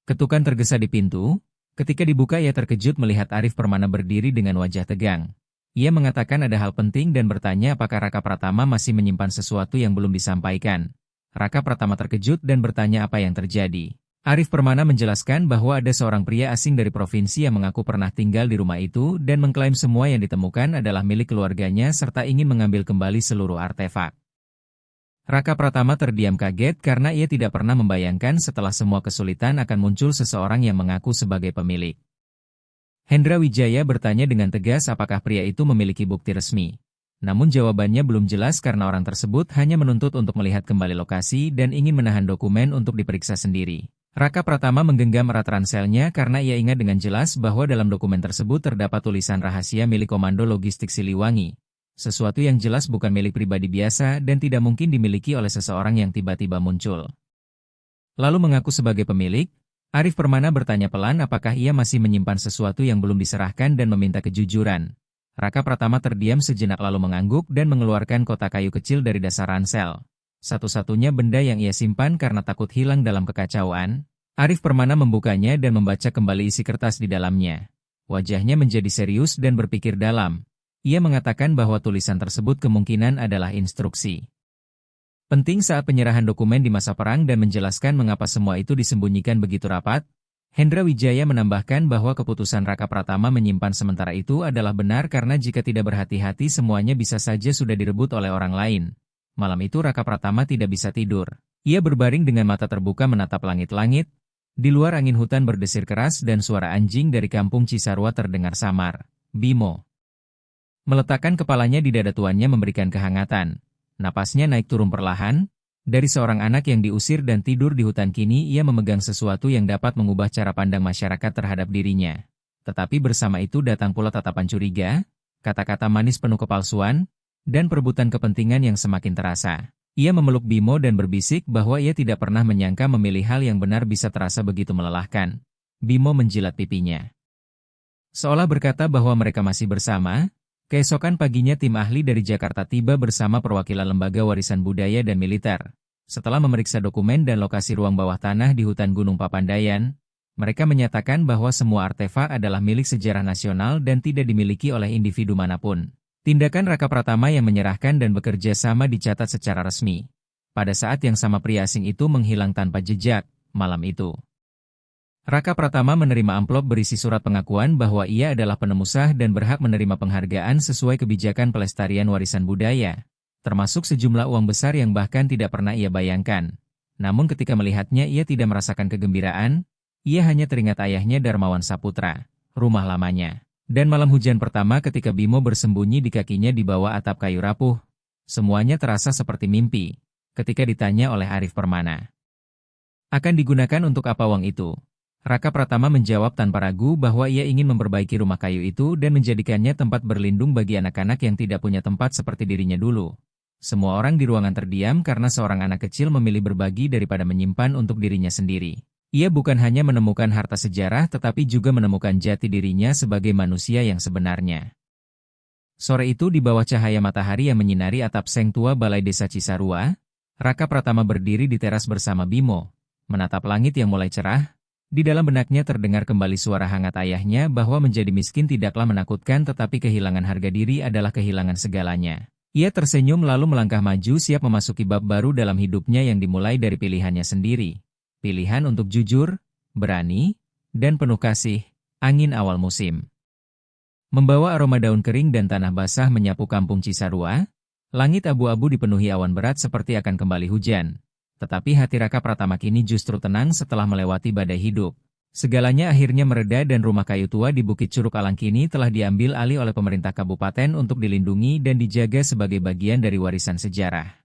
ketukan tergesa di pintu. Ketika dibuka ia terkejut melihat Arif Permana berdiri dengan wajah tegang. Ia mengatakan ada hal penting dan bertanya apakah Raka Pratama masih menyimpan sesuatu yang belum disampaikan. Raka Pratama terkejut dan bertanya apa yang terjadi. Arif Permana menjelaskan bahwa ada seorang pria asing dari provinsi yang mengaku pernah tinggal di rumah itu dan mengklaim semua yang ditemukan adalah milik keluarganya serta ingin mengambil kembali seluruh artefak. Raka Pratama terdiam kaget karena ia tidak pernah membayangkan setelah semua kesulitan akan muncul seseorang yang mengaku sebagai pemilik. Hendra Wijaya bertanya dengan tegas apakah pria itu memiliki bukti resmi. Namun jawabannya belum jelas karena orang tersebut hanya menuntut untuk melihat kembali lokasi dan ingin menahan dokumen untuk diperiksa sendiri. Raka Pratama menggenggam erat ranselnya karena ia ingat dengan jelas bahwa dalam dokumen tersebut terdapat tulisan rahasia milik Komando Logistik Siliwangi. Sesuatu yang jelas bukan milik pribadi biasa dan tidak mungkin dimiliki oleh seseorang yang tiba-tiba muncul. Lalu mengaku sebagai pemilik, Arif Permana bertanya pelan apakah ia masih menyimpan sesuatu yang belum diserahkan dan meminta kejujuran. Raka Pratama terdiam sejenak lalu mengangguk dan mengeluarkan kotak kayu kecil dari dasar ransel. Satu-satunya benda yang ia simpan karena takut hilang dalam kekacauan. Arif Permana membukanya dan membaca kembali isi kertas di dalamnya. Wajahnya menjadi serius dan berpikir dalam. Ia mengatakan bahwa tulisan tersebut kemungkinan adalah instruksi penting saat penyerahan dokumen di masa perang dan menjelaskan mengapa semua itu disembunyikan begitu rapat. Hendra Wijaya menambahkan bahwa keputusan Raka Pratama menyimpan sementara itu adalah benar karena jika tidak berhati-hati semuanya bisa saja sudah direbut oleh orang lain. Malam itu Raka Pratama tidak bisa tidur. Ia berbaring dengan mata terbuka menatap langit-langit. Di luar angin hutan berdesir keras dan suara anjing dari kampung Cisarua terdengar samar. Bimo meletakkan kepalanya di dada tuannya memberikan kehangatan. Napasnya naik turun perlahan. Dari seorang anak yang diusir dan tidur di hutan kini ia memegang sesuatu yang dapat mengubah cara pandang masyarakat terhadap dirinya. Tetapi bersama itu datang pula tatapan curiga, kata-kata manis penuh kepalsuan, dan perebutan kepentingan yang semakin terasa. Ia memeluk Bimo dan berbisik bahwa ia tidak pernah menyangka memilih hal yang benar bisa terasa begitu melelahkan. Bimo menjilat pipinya. Seolah berkata bahwa mereka masih bersama. Keesokan paginya tim ahli dari Jakarta tiba bersama perwakilan Lembaga Warisan Budaya dan Militer. Setelah memeriksa dokumen dan lokasi ruang bawah tanah di hutan Gunung Papandayan, mereka menyatakan bahwa semua artefak adalah milik sejarah nasional dan tidak dimiliki oleh individu manapun. Tindakan Raka Pratama yang menyerahkan dan bekerja sama dicatat secara resmi. Pada saat yang sama pria asing itu menghilang tanpa jejak, malam itu. Raka Pratama menerima amplop berisi surat pengakuan bahwa ia adalah penemu sah dan berhak menerima penghargaan sesuai kebijakan pelestarian warisan budaya, termasuk sejumlah uang besar yang bahkan tidak pernah ia bayangkan. Namun ketika melihatnya ia tidak merasakan kegembiraan, ia hanya teringat ayahnya Darmawan Saputra, rumah lamanya. Dan malam hujan pertama ketika Bimo bersembunyi di kakinya di bawah atap kayu rapuh, semuanya terasa seperti mimpi. Ketika ditanya oleh Arif Permana, akan digunakan untuk apa uang itu? Raka Pratama menjawab tanpa ragu bahwa ia ingin memperbaiki rumah kayu itu dan menjadikannya tempat berlindung bagi anak-anak yang tidak punya tempat seperti dirinya dulu. Semua orang di ruangan terdiam karena seorang anak kecil memilih berbagi daripada menyimpan untuk dirinya sendiri. Ia bukan hanya menemukan harta sejarah tetapi juga menemukan jati dirinya sebagai manusia yang sebenarnya. Sore itu di bawah cahaya matahari yang menyinari atap seng tua Balai Desa Cisarua, Raka Pratama berdiri di teras bersama Bimo, menatap langit yang mulai cerah. Di dalam benaknya terdengar kembali suara hangat ayahnya bahwa menjadi miskin tidaklah menakutkan tetapi kehilangan harga diri adalah kehilangan segalanya. Ia tersenyum lalu melangkah maju siap memasuki bab baru dalam hidupnya yang dimulai dari pilihannya sendiri. Pilihan untuk jujur, berani, dan penuh kasih, angin awal musim. Membawa aroma daun kering dan tanah basah menyapu kampung Cisarua, langit abu-abu dipenuhi awan berat seperti akan kembali hujan. Tetapi hati Raka Pratama kini justru tenang setelah melewati badai hidup. Segalanya akhirnya mereda dan rumah kayu tua di Bukit Curug Alang kini telah diambil alih oleh pemerintah kabupaten untuk dilindungi dan dijaga sebagai bagian dari warisan sejarah.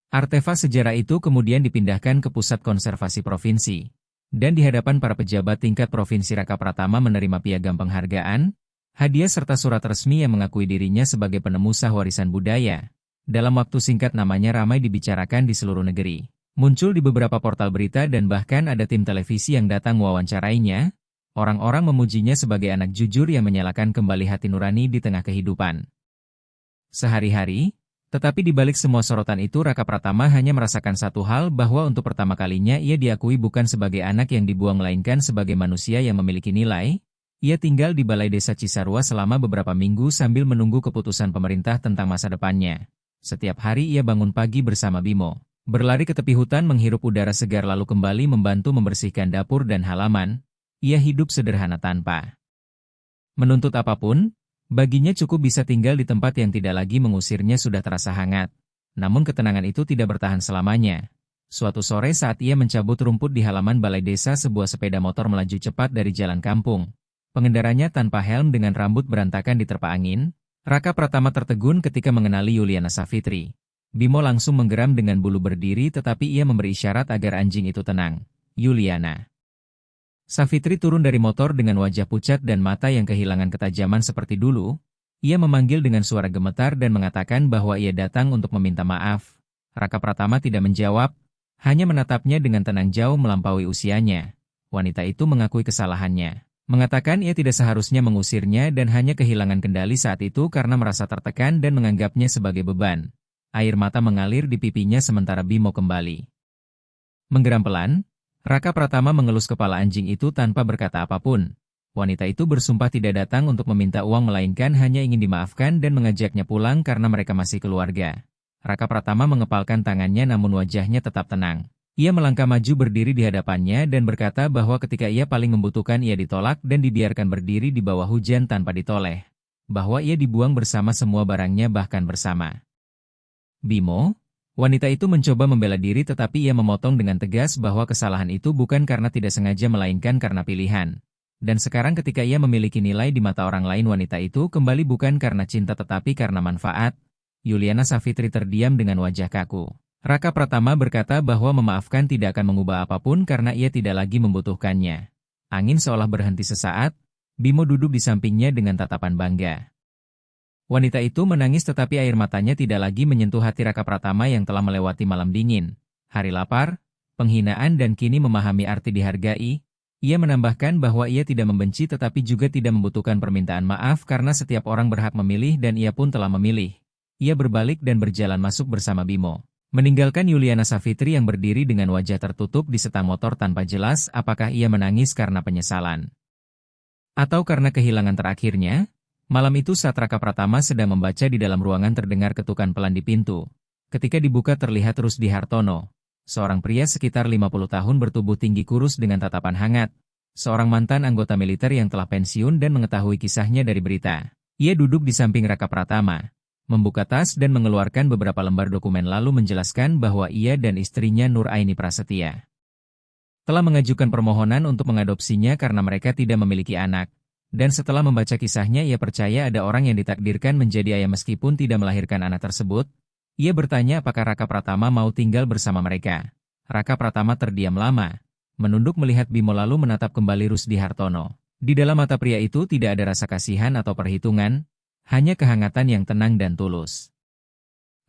Artefak sejarah itu kemudian dipindahkan ke Pusat Konservasi Provinsi. Dan di hadapan para pejabat tingkat Provinsi Raka Pratama menerima piagam penghargaan, hadiah serta surat resmi yang mengakui dirinya sebagai penemu sah warisan budaya. Dalam waktu singkat namanya ramai dibicarakan di seluruh negeri. Muncul di beberapa portal berita dan bahkan ada tim televisi yang datang mewawancarainya. Orang-orang memujinya sebagai anak jujur yang menyalakan kembali hati nurani di tengah kehidupan sehari-hari. Tetapi di balik semua sorotan itu Raka Pratama hanya merasakan satu hal bahwa untuk pertama kalinya ia diakui bukan sebagai anak yang dibuang melainkan sebagai manusia yang memiliki nilai. Ia tinggal di Balai Desa Cisarua selama beberapa minggu sambil menunggu keputusan pemerintah tentang masa depannya. Setiap hari ia bangun pagi bersama Bimo, berlari ke tepi hutan menghirup udara segar lalu kembali membantu membersihkan dapur dan halaman. Ia hidup sederhana tanpa menuntut apapun, baginya cukup bisa tinggal di tempat yang tidak lagi mengusirnya sudah terasa hangat. Namun ketenangan itu tidak bertahan selamanya. Suatu sore saat ia mencabut rumput di halaman balai desa sebuah sepeda motor melaju cepat dari jalan kampung. Pengendaranya tanpa helm dengan rambut berantakan diterpa angin. Raka Pratama tertegun ketika mengenali Yuliana Savitri. Bimo langsung menggeram dengan bulu berdiri tetapi ia memberi isyarat agar anjing itu tenang. Yuliana. Savitri turun dari motor dengan wajah pucat dan mata yang kehilangan ketajaman seperti dulu. Ia memanggil dengan suara gemetar dan mengatakan bahwa ia datang untuk meminta maaf. Raka Pratama tidak menjawab, hanya menatapnya dengan tenang jauh melampaui usianya. Wanita itu mengakui kesalahannya. Mengatakan ia tidak seharusnya mengusirnya dan hanya kehilangan kendali saat itu karena merasa tertekan dan menganggapnya sebagai beban. Air mata mengalir di pipinya sementara Bimo kembali menggeram pelan. Raka Pratama mengelus kepala anjing itu tanpa berkata apapun. Wanita itu bersumpah tidak datang untuk meminta uang melainkan hanya ingin dimaafkan dan mengajaknya pulang karena mereka masih keluarga. Raka Pratama mengepalkan tangannya namun wajahnya tetap tenang. Ia melangkah maju berdiri di hadapannya dan berkata bahwa ketika ia paling membutuhkan ia ditolak dan dibiarkan berdiri di bawah hujan tanpa ditoleh. Bahwa ia dibuang bersama semua barangnya bahkan bersama Bimo. Wanita itu mencoba membela diri tetapi ia memotong dengan tegas bahwa kesalahan itu bukan karena tidak sengaja melainkan karena pilihan. Dan sekarang ketika ia memiliki nilai di mata orang lain wanita itu kembali bukan karena cinta tetapi karena manfaat. Yuliana Savitri terdiam dengan wajah kaku. Raka Pratama berkata bahwa memaafkan tidak akan mengubah apapun karena ia tidak lagi membutuhkannya. Angin seolah berhenti sesaat, Bimo duduk di sampingnya dengan tatapan bangga. Wanita itu menangis tetapi air matanya tidak lagi menyentuh hati Raka Pratama yang telah melewati malam dingin, hari lapar, penghinaan dan kini memahami arti dihargai. Ia menambahkan bahwa ia tidak membenci tetapi juga tidak membutuhkan permintaan maaf karena setiap orang berhak memilih dan ia pun telah memilih. Ia berbalik dan berjalan masuk bersama Bimo. Meninggalkan Yuliana Savitri yang berdiri dengan wajah tertutup di setang motor tanpa jelas apakah ia menangis karena penyesalan atau karena kehilangan terakhirnya. Malam itu saat Raka Pratama sedang membaca di dalam ruangan terdengar ketukan pelan di pintu. Ketika dibuka terlihat Rusdi Hartono, seorang pria sekitar 50 tahun bertubuh tinggi kurus dengan tatapan hangat, seorang mantan anggota militer yang telah pensiun dan mengetahui kisahnya dari berita. Ia duduk di samping Raka Pratama, membuka tas dan mengeluarkan beberapa lembar dokumen lalu menjelaskan bahwa ia dan istrinya Nur Aini Prasetya telah mengajukan permohonan untuk mengadopsinya karena mereka tidak memiliki anak. Dan setelah membaca kisahnya ia percaya ada orang yang ditakdirkan menjadi ayah meskipun tidak melahirkan anak tersebut. Ia bertanya apakah Raka Pratama mau tinggal bersama mereka. Raka Pratama terdiam lama. menunduk melihat Bimo lalu menatap kembali Rusdi Hartono. Di dalam mata pria itu tidak ada rasa kasihan atau perhitungan, hanya kehangatan yang tenang dan tulus.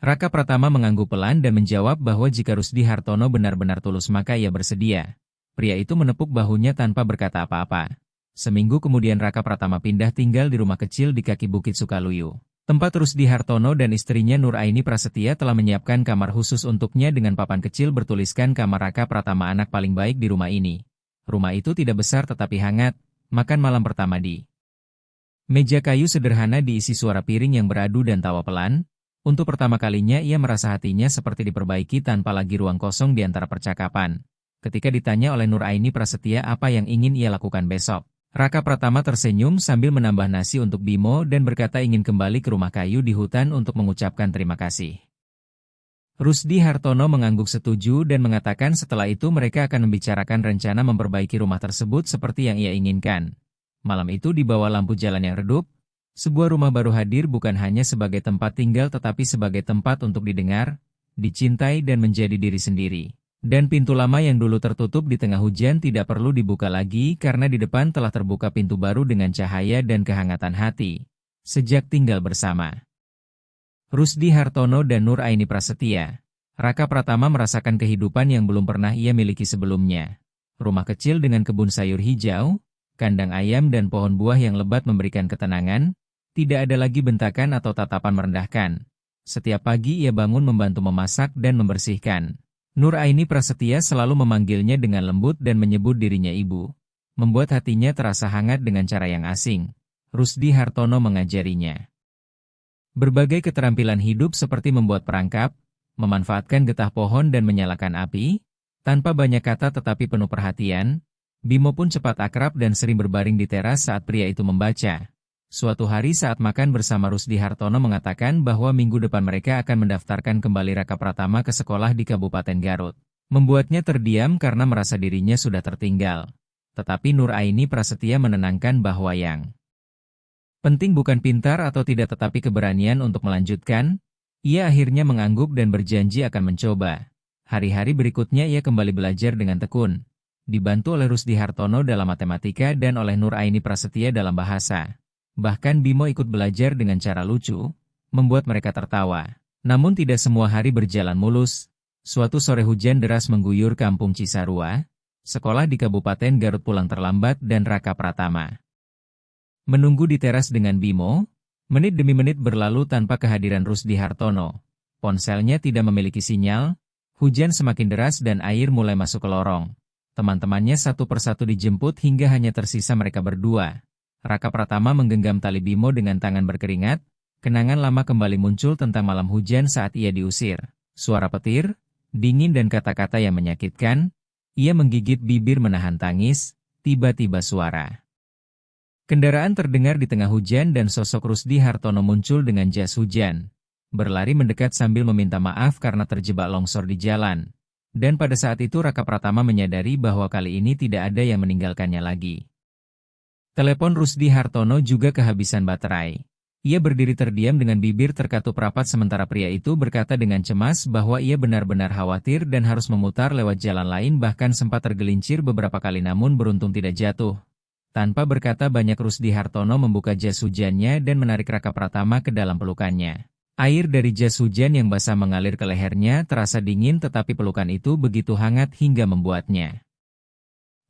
Raka Pratama mengangguk pelan dan menjawab bahwa jika Rusdi Hartono benar-benar tulus maka ia bersedia. Pria itu menepuk bahunya tanpa berkata apa-apa. Seminggu kemudian Raka Pratama pindah tinggal di rumah kecil di kaki Bukit Sukaluyu. Tempat Rusdi Hartono dan istrinya Nur Aini Prasetya telah menyiapkan kamar khusus untuknya dengan papan kecil bertuliskan kamar Raka Pratama anak paling baik di rumah ini. Rumah itu tidak besar tetapi hangat, makan malam pertama di meja kayu sederhana diisi suara piring yang beradu dan tawa pelan. Untuk pertama kalinya ia merasa hatinya seperti diperbaiki tanpa lagi ruang kosong di antara percakapan. Ketika ditanya oleh Nur Aini Prasetya apa yang ingin ia lakukan besok, Raka Pratama tersenyum sambil menambah nasi untuk Bimo dan berkata ingin kembali ke rumah kayu di hutan untuk mengucapkan terima kasih. Rusdi Hartono mengangguk setuju dan mengatakan setelah itu mereka akan membicarakan rencana memperbaiki rumah tersebut seperti yang ia inginkan. Malam itu di bawah lampu jalan yang redup, sebuah rumah baru hadir bukan hanya sebagai tempat tinggal tetapi sebagai tempat untuk didengar, dicintai dan menjadi diri sendiri. Dan pintu lama yang dulu tertutup di tengah hujan tidak perlu dibuka lagi karena di depan telah terbuka pintu baru dengan cahaya dan kehangatan hati. Sejak tinggal bersama Rusdi Hartono dan Nur Aini Prasetya, Raka Pratama merasakan kehidupan yang belum pernah ia miliki sebelumnya. Rumah kecil dengan kebun sayur hijau, kandang ayam dan pohon buah yang lebat memberikan ketenangan, tidak ada lagi bentakan atau tatapan merendahkan. Setiap pagi ia bangun membantu memasak dan membersihkan. Nur Aini Prasetya selalu memanggilnya dengan lembut dan menyebut dirinya ibu. Membuat hatinya terasa hangat dengan cara yang asing. Rusdi Hartono mengajarinya berbagai keterampilan hidup seperti membuat perangkap, memanfaatkan getah pohon dan menyalakan api. Tanpa banyak kata tetapi penuh perhatian, Bimo pun cepat akrab dan sering berbaring di teras saat pria itu membaca. Suatu hari saat makan bersama Rusdi Hartono mengatakan bahwa minggu depan mereka akan mendaftarkan kembali Raka Pratama ke sekolah di Kabupaten Garut. Membuatnya terdiam karena merasa dirinya sudah tertinggal. Tetapi Nur Aini Prasetya menenangkan bahwa yang penting bukan pintar atau tidak tetapi keberanian untuk melanjutkan. Ia akhirnya mengangguk dan berjanji akan mencoba. Hari-hari berikutnya ia kembali belajar dengan tekun. Dibantu oleh Rusdi Hartono dalam matematika dan oleh Nur Aini Prasetya dalam bahasa. Bahkan Bimo ikut belajar dengan cara lucu, membuat mereka tertawa. Namun tidak semua hari berjalan mulus. Suatu sore hujan deras mengguyur kampung Cisarua. Sekolah di Kabupaten Garut pulang terlambat dan Raka Pratama menunggu di teras dengan Bimo. Menit demi menit berlalu tanpa kehadiran Rusdi Hartono. Ponselnya tidak memiliki sinyal, hujan semakin deras dan air mulai masuk ke lorong. Teman-temannya satu persatu dijemput hingga hanya tersisa mereka berdua. Raka Pratama menggenggam tali Bimo dengan tangan berkeringat. Kenangan lama kembali muncul tentang malam hujan saat ia diusir. Suara petir, dingin dan kata-kata yang menyakitkan. Ia menggigit bibir menahan tangis. Tiba-tiba suara kendaraan terdengar di tengah hujan dan sosok Rusdi Hartono muncul dengan jas hujan. Berlari mendekat sambil meminta maaf karena terjebak longsor di jalan. Dan pada saat itu Raka Pratama menyadari bahwa kali ini tidak ada yang meninggalkannya lagi. Telepon Rusdi Hartono juga kehabisan baterai. Ia berdiri terdiam dengan bibir terkatup rapat sementara pria itu berkata dengan cemas bahwa ia benar-benar khawatir dan harus memutar lewat jalan lain bahkan sempat tergelincir beberapa kali namun beruntung tidak jatuh. Tanpa berkata banyak Rusdi Hartono membuka jas hujannya dan menarik Raka Pratama ke dalam pelukannya. Air dari jas hujan yang basah mengalir ke lehernya terasa dingin tetapi pelukan itu begitu hangat hingga membuatnya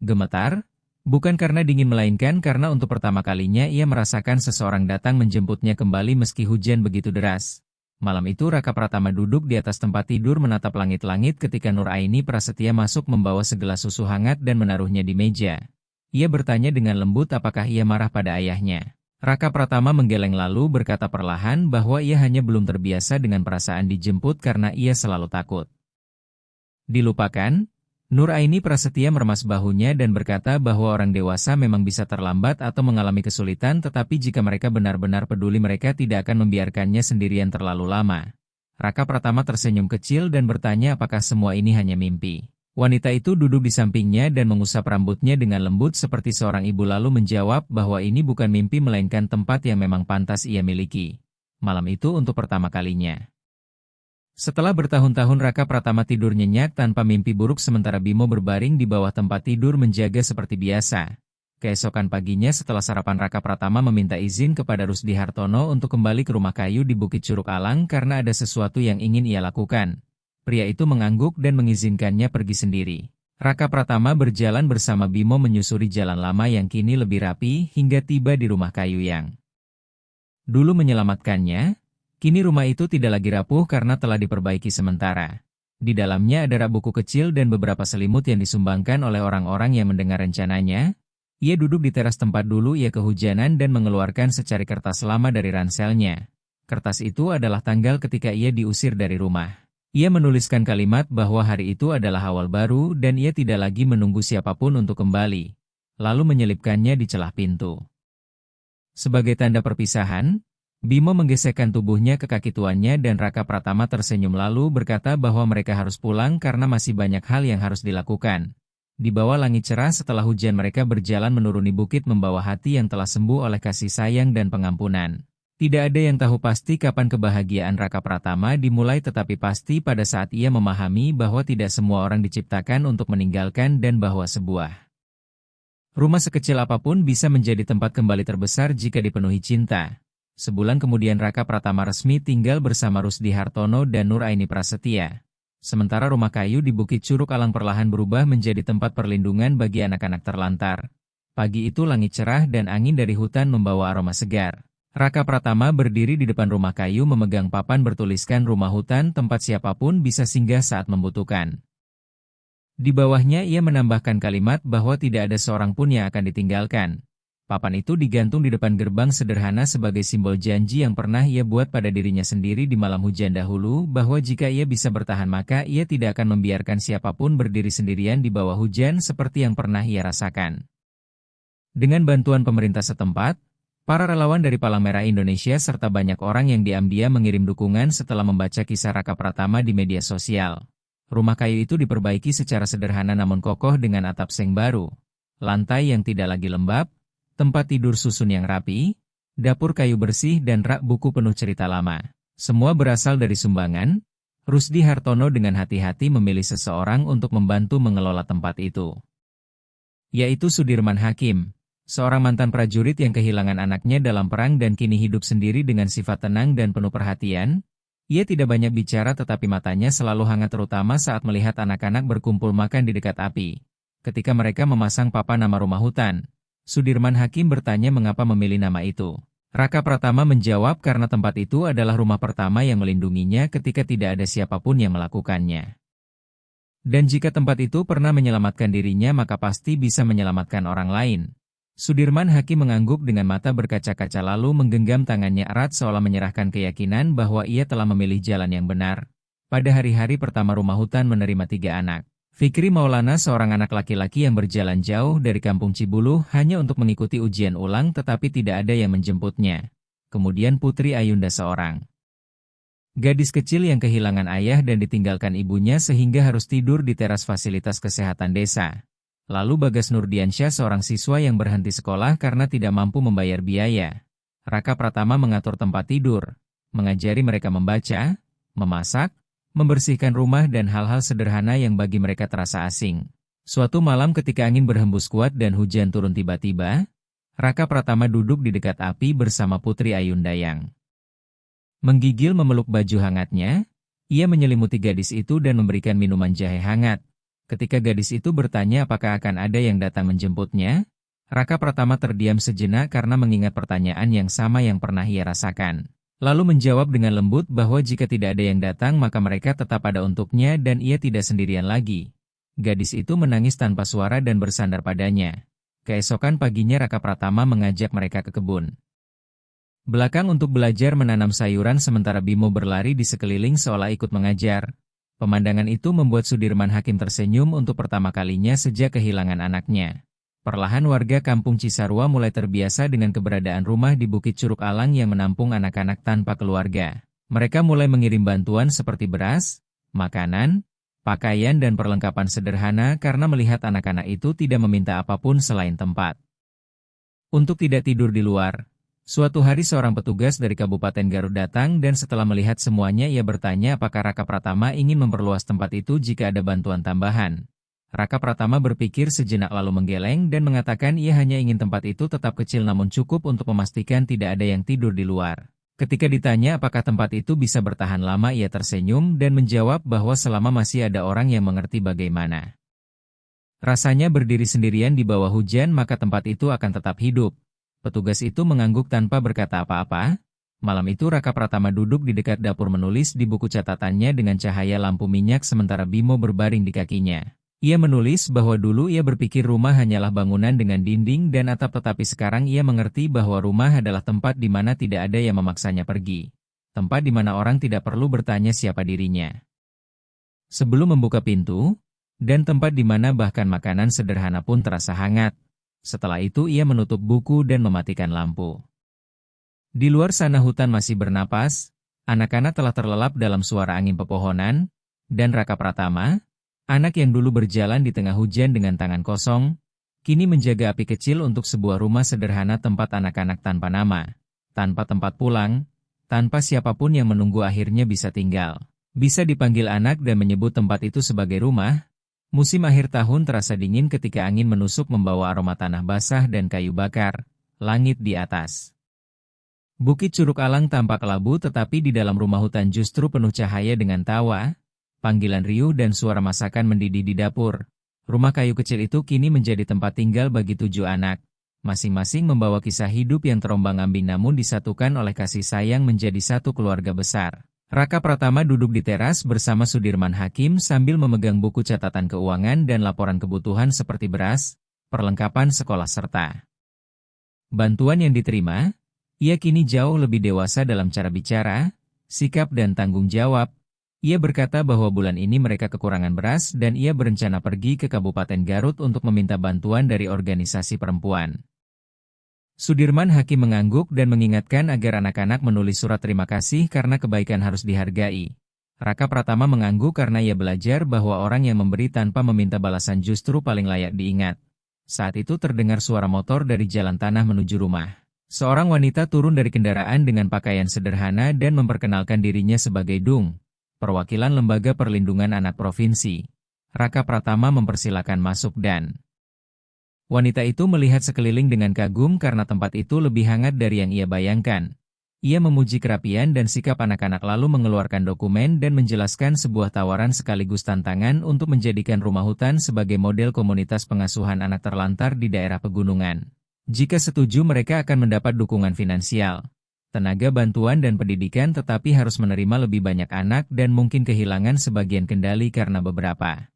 gemetar. Bukan karena dingin melainkan karena untuk pertama kalinya ia merasakan seseorang datang menjemputnya kembali meski hujan begitu deras. Malam itu Raka Pratama duduk di atas tempat tidur menatap langit-langit ketika Nur Aini Prasetya masuk membawa segelas susu hangat dan menaruhnya di meja. Ia bertanya dengan lembut apakah ia marah pada ayahnya. Raka Pratama menggeleng lalu berkata perlahan bahwa ia hanya belum terbiasa dengan perasaan dijemput karena ia selalu takut dilupakan. Nur Aini Prasetya meremas bahunya dan berkata bahwa orang dewasa memang bisa terlambat atau mengalami kesulitan tetapi jika mereka benar-benar peduli mereka tidak akan membiarkannya sendirian terlalu lama. Raka Pratama tersenyum kecil dan bertanya apakah semua ini hanya mimpi. Wanita itu duduk di sampingnya dan mengusap rambutnya dengan lembut seperti seorang ibu lalu menjawab bahwa ini bukan mimpi melainkan tempat yang memang pantas ia miliki. Malam itu untuk pertama kalinya Setelah bertahun-tahun Raka Pratama tidur nyenyak tanpa mimpi buruk sementara Bimo berbaring di bawah tempat tidur menjaga seperti biasa. Keesokan paginya setelah sarapan Raka Pratama meminta izin kepada Rusdi Hartono untuk kembali ke rumah kayu di Bukit Curug Alang karena ada sesuatu yang ingin ia lakukan. Pria itu mengangguk dan mengizinkannya pergi sendiri. Raka Pratama berjalan bersama Bimo menyusuri jalan lama yang kini lebih rapi hingga tiba di rumah kayu yang dulu menyelamatkannya. Kini rumah itu tidak lagi rapuh karena telah diperbaiki sementara. Di dalamnya ada rak buku kecil dan beberapa selimut yang disumbangkan oleh orang-orang yang mendengar rencananya. Ia duduk di teras tempat dulu ia kehujanan dan mengeluarkan secari kertas lama dari ranselnya. Kertas itu adalah tanggal ketika ia diusir dari rumah. Ia menuliskan kalimat bahwa hari itu adalah awal baru dan ia tidak lagi menunggu siapapun untuk kembali. Lalu menyelipkannya di celah pintu. Sebagai tanda perpisahan, Bimo menggesekkan tubuhnya ke kaki tuannya dan Raka Pratama tersenyum lalu berkata bahwa mereka harus pulang karena masih banyak hal yang harus dilakukan. Di bawah langit cerah setelah hujan mereka berjalan menuruni bukit membawa hati yang telah sembuh oleh kasih sayang dan pengampunan. Tidak ada yang tahu pasti kapan kebahagiaan Raka Pratama dimulai tetapi pasti pada saat ia memahami bahwa tidak semua orang diciptakan untuk meninggalkan dan bahwa sebuah rumah sekecil apapun bisa menjadi tempat kembali terbesar jika dipenuhi cinta. Sebulan kemudian Raka Pratama resmi tinggal bersama Rusdi Hartono dan Nur Aini Prasetya. Sementara rumah kayu di Bukit Curug Alang perlahan berubah menjadi tempat perlindungan bagi anak-anak terlantar. Pagi itu langit cerah dan angin dari hutan membawa aroma segar. Raka Pratama berdiri di depan rumah kayu memegang papan bertuliskan rumah hutan tempat siapapun bisa singgah saat membutuhkan. Di bawahnya ia menambahkan kalimat bahwa tidak ada seorang pun yang akan ditinggalkan. Papan itu digantung di depan gerbang sederhana sebagai simbol janji yang pernah ia buat pada dirinya sendiri di malam hujan dahulu bahwa jika ia bisa bertahan maka ia tidak akan membiarkan siapapun berdiri sendirian di bawah hujan seperti yang pernah ia rasakan. Dengan bantuan pemerintah setempat, para relawan dari Palang Merah Indonesia serta banyak orang yang diam-diam mengirim dukungan setelah membaca kisah Raka Pratama di media sosial. Rumah kayu itu diperbaiki secara sederhana namun kokoh dengan atap seng baru, lantai yang tidak lagi lembab, tempat tidur susun yang rapi, dapur kayu bersih dan rak buku penuh cerita lama. Semua berasal dari sumbangan. Rusdi Hartono dengan hati-hati memilih seseorang untuk membantu mengelola tempat itu. Yaitu Sudirman Hakim, seorang mantan prajurit yang kehilangan anaknya dalam perang dan kini hidup sendiri dengan sifat tenang dan penuh perhatian. Ia tidak banyak bicara tetapi matanya selalu hangat terutama saat melihat anak-anak berkumpul makan di dekat api. Ketika mereka memasang papan nama rumah hutan, Sudirman Hakim bertanya mengapa memilih nama itu. Raka Pratama menjawab karena tempat itu adalah rumah pertama yang melindunginya ketika tidak ada siapapun yang melakukannya. Dan jika tempat itu pernah menyelamatkan dirinya maka pasti bisa menyelamatkan orang lain. Sudirman Hakim mengangguk dengan mata berkaca-kaca lalu menggenggam tangannya erat seolah menyerahkan keyakinan bahwa ia telah memilih jalan yang benar. Pada hari-hari pertama rumah hutan menerima 3 anak. Fikri Maulana seorang anak laki-laki yang berjalan jauh dari kampung Cibuluh hanya untuk mengikuti ujian ulang tetapi tidak ada yang menjemputnya. Kemudian Putri Ayunda seorang gadis kecil yang kehilangan ayah dan ditinggalkan ibunya sehingga harus tidur di teras fasilitas kesehatan desa. Lalu Bagas Nurdiansyah seorang siswa yang berhenti sekolah karena tidak mampu membayar biaya. Raka Pratama mengatur tempat tidur, mengajari mereka membaca, memasak, membersihkan rumah dan hal-hal sederhana yang bagi mereka terasa asing. Suatu malam ketika angin berhembus kuat dan hujan turun tiba-tiba, Raka Pratama duduk di dekat api bersama Putri Ayunda yang menggigil memeluk baju hangatnya. Ia menyelimuti gadis itu dan memberikan minuman jahe hangat. Ketika gadis itu bertanya apakah akan ada yang datang menjemputnya, Raka Pratama terdiam sejenak karena mengingat pertanyaan yang sama yang pernah ia rasakan. Lalu menjawab dengan lembut bahwa jika tidak ada yang datang maka mereka tetap ada untuknya dan ia tidak sendirian lagi. Gadis itu menangis tanpa suara dan bersandar padanya. Keesokan paginya Raka Pratama mengajak mereka ke kebun belakang untuk belajar menanam sayuran sementara Bimo berlari di sekeliling seolah ikut mengajar. Pemandangan itu membuat Sudirman Hakim tersenyum untuk pertama kalinya sejak kehilangan anaknya. Perlahan warga kampung Cisarua mulai terbiasa dengan keberadaan rumah di Bukit Curug Alang yang menampung anak-anak tanpa keluarga. Mereka mulai mengirim bantuan seperti beras, makanan, pakaian dan perlengkapan sederhana karena melihat anak-anak itu tidak meminta apapun selain tempat untuk tidak tidur di luar. Suatu hari seorang petugas dari Kabupaten Garut datang dan setelah melihat semuanya ia bertanya apakah Raka Pratama ingin memperluas tempat itu jika ada bantuan tambahan. Raka Pratama berpikir sejenak lalu menggeleng dan mengatakan ia hanya ingin tempat itu tetap kecil namun cukup untuk memastikan tidak ada yang tidur di luar. Ketika ditanya apakah tempat itu bisa bertahan lama ia tersenyum dan menjawab bahwa selama masih ada orang yang mengerti bagaimana rasanya berdiri sendirian di bawah hujan maka tempat itu akan tetap hidup. Petugas itu mengangguk tanpa berkata apa-apa. Malam itu Raka Pratama duduk di dekat dapur menulis di buku catatannya dengan cahaya lampu minyak sementara Bimo berbaring di kakinya. Ia menulis bahwa dulu ia berpikir rumah hanyalah bangunan dengan dinding dan atap tetapi sekarang ia mengerti bahwa rumah adalah tempat di mana tidak ada yang memaksanya pergi. Tempat di mana orang tidak perlu bertanya siapa dirinya sebelum membuka pintu, dan tempat di mana bahkan makanan sederhana pun terasa hangat. Setelah itu ia menutup buku dan mematikan lampu. Di luar sana hutan masih bernapas, anak-anak telah terlelap dalam suara angin pepohonan, dan Raka Pratama, anak yang dulu berjalan di tengah hujan dengan tangan kosong, kini menjaga api kecil untuk sebuah rumah sederhana tempat anak-anak tanpa nama, tanpa tempat pulang, tanpa siapapun yang menunggu akhirnya bisa tinggal. Bisa dipanggil anak dan menyebut tempat itu sebagai rumah. Musim akhir tahun terasa dingin ketika angin menusuk membawa aroma tanah basah dan kayu bakar, langit di atas. Bukit Curug Alang tampak kelabu tetapi di dalam rumah hutan justru penuh cahaya dengan tawa, panggilan riuh dan suara masakan mendidih di dapur. Rumah kayu kecil itu kini menjadi tempat tinggal bagi 7 anak. Masing-masing membawa kisah hidup yang terombang-ambing namun disatukan oleh kasih sayang menjadi satu keluarga besar. Raka Pratama duduk di teras bersama Sudirman Hakim sambil memegang buku catatan keuangan dan laporan kebutuhan seperti beras, perlengkapan sekolah serta bantuan yang diterima. Ia kini jauh lebih dewasa dalam cara bicara, sikap dan tanggung jawab. Ia berkata bahwa bulan ini mereka kekurangan beras dan ia berencana pergi ke Kabupaten Garut untuk meminta bantuan dari organisasi perempuan. Sudirman Hakim mengangguk dan mengingatkan agar anak-anak menulis surat terima kasih karena kebaikan harus dihargai. Raka Pratama mengangguk karena ia belajar bahwa orang yang memberi tanpa meminta balasan justru paling layak diingat. Saat itu terdengar suara motor dari jalan tanah menuju rumah. Seorang wanita turun dari kendaraan dengan pakaian sederhana dan memperkenalkan dirinya sebagai Dung, perwakilan Lembaga Perlindungan Anak Provinsi. Raka Pratama mempersilakan masuk dan wanita itu melihat sekeliling dengan kagum karena tempat itu lebih hangat dari yang ia bayangkan. Ia memuji kerapian dan sikap anak-anak lalu mengeluarkan dokumen dan menjelaskan sebuah tawaran sekaligus tantangan untuk menjadikan rumah hutan sebagai model komunitas pengasuhan anak terlantar di daerah pegunungan. Jika setuju mereka akan mendapat dukungan finansial, tenaga bantuan dan pendidikan tetapi harus menerima lebih banyak anak dan mungkin kehilangan sebagian kendali karena beberapa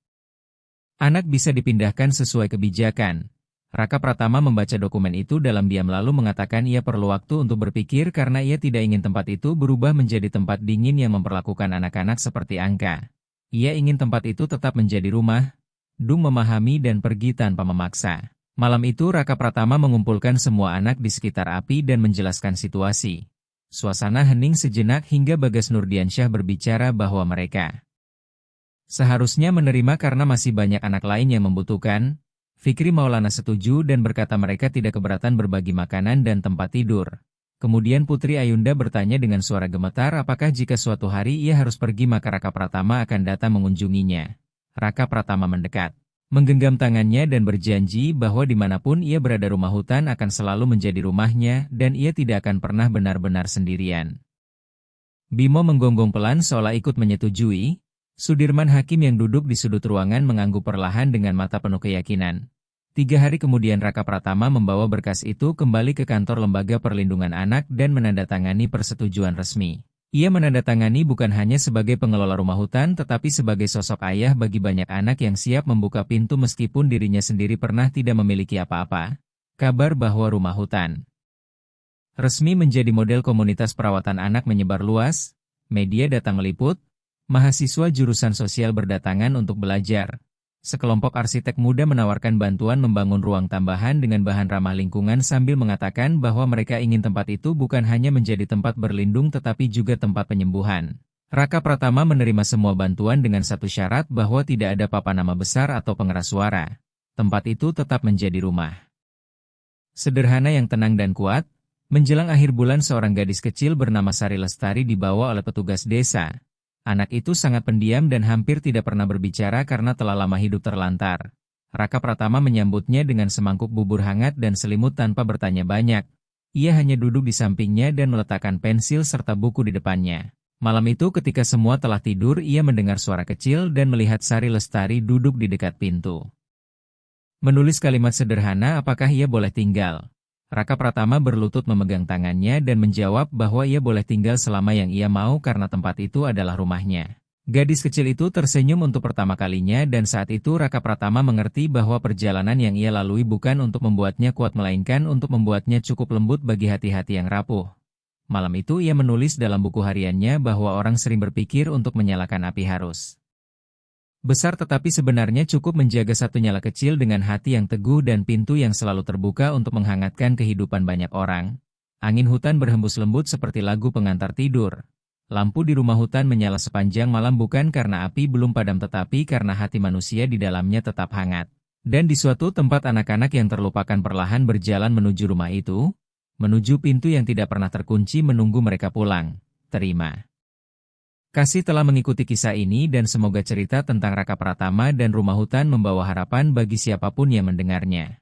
anak bisa dipindahkan sesuai kebijakan. Raka Pratama membaca dokumen itu dalam diam lalu mengatakan ia perlu waktu untuk berpikir karena ia tidak ingin tempat itu berubah menjadi tempat dingin yang memperlakukan anak-anak seperti angka. Ia ingin tempat itu tetap menjadi rumah. Dung memahami dan pergi tanpa memaksa. Malam itu Raka Pratama mengumpulkan semua anak di sekitar api dan menjelaskan situasi. Suasana hening sejenak hingga Bagas Nurdiansyah berbicara bahwa mereka seharusnya menerima karena masih banyak anak lain yang membutuhkan. Fikri Maulana setuju dan berkata mereka tidak keberatan berbagi makanan dan tempat tidur. Kemudian Putri Ayunda bertanya dengan suara gemetar apakah jika suatu hari ia harus pergi maka Raka Pratama akan datang mengunjunginya. Raka Pratama mendekat, menggenggam tangannya dan berjanji bahwa dimanapun ia berada rumah hutan akan selalu menjadi rumahnya dan ia tidak akan pernah benar-benar sendirian. Bimo menggonggong pelan seolah ikut menyetujui. Sudirman Hakim yang duduk di sudut ruangan mengangguk perlahan dengan mata penuh keyakinan. 3 hari kemudian Raka Pratama membawa berkas itu kembali ke kantor Lembaga Perlindungan Anak dan menandatangani persetujuan resmi. Ia menandatangani bukan hanya sebagai pengelola rumah hutan tetapi sebagai sosok ayah bagi banyak anak yang siap membuka pintu meskipun dirinya sendiri pernah tidak memiliki apa-apa. Kabar bahwa rumah hutan resmi menjadi model komunitas perawatan anak menyebar luas, media datang meliput, mahasiswa jurusan sosial berdatangan untuk belajar. Sekelompok arsitek muda menawarkan bantuan membangun ruang tambahan dengan bahan ramah lingkungan sambil mengatakan bahwa mereka ingin tempat itu bukan hanya menjadi tempat berlindung tetapi juga tempat penyembuhan. Raka Pratama menerima semua bantuan dengan satu syarat bahwa tidak ada papan nama besar atau pengeras suara. Tempat itu tetap menjadi rumah sederhana yang tenang dan kuat. Menjelang akhir bulan seorang gadis kecil bernama Sari Lestari dibawa oleh petugas desa. Anak itu sangat pendiam dan hampir tidak pernah berbicara karena telah lama hidup terlantar. Raka Pratama menyambutnya dengan semangkuk bubur hangat dan selimut tanpa bertanya banyak. Ia hanya duduk di sampingnya dan meletakkan pensil serta buku di depannya. Malam itu ketika semua telah tidur, ia mendengar suara kecil dan melihat Sari Lestari duduk di dekat pintu. Menulis kalimat sederhana, apakah ia boleh tinggal? Raka Pratama berlutut memegang tangannya dan menjawab bahwa ia boleh tinggal selama yang ia mau karena tempat itu adalah rumahnya. Gadis kecil itu tersenyum untuk pertama kalinya dan saat itu Raka Pratama mengerti bahwa perjalanan yang ia lalui bukan untuk membuatnya kuat melainkan untuk membuatnya cukup lembut bagi hati-hati yang rapuh. Malam itu ia menulis dalam buku hariannya bahwa orang sering berpikir untuk menyalakan api harus besar tetapi sebenarnya cukup menjaga satu nyala kecil dengan hati yang teguh dan pintu yang selalu terbuka untuk menghangatkan kehidupan banyak orang. Angin hutan berhembus lembut seperti lagu pengantar tidur. Lampu di rumah hutan menyala sepanjang malam bukan karena api belum padam tetapi karena hati manusia di dalamnya tetap hangat. Dan di suatu tempat anak-anak yang terlupakan perlahan berjalan menuju rumah itu, menuju pintu yang tidak pernah terkunci menunggu mereka pulang. Terima kasih telah mengikuti kisah ini dan semoga cerita tentang Raka Pratama dan rumah hutan membawa harapan bagi siapapun yang mendengarnya.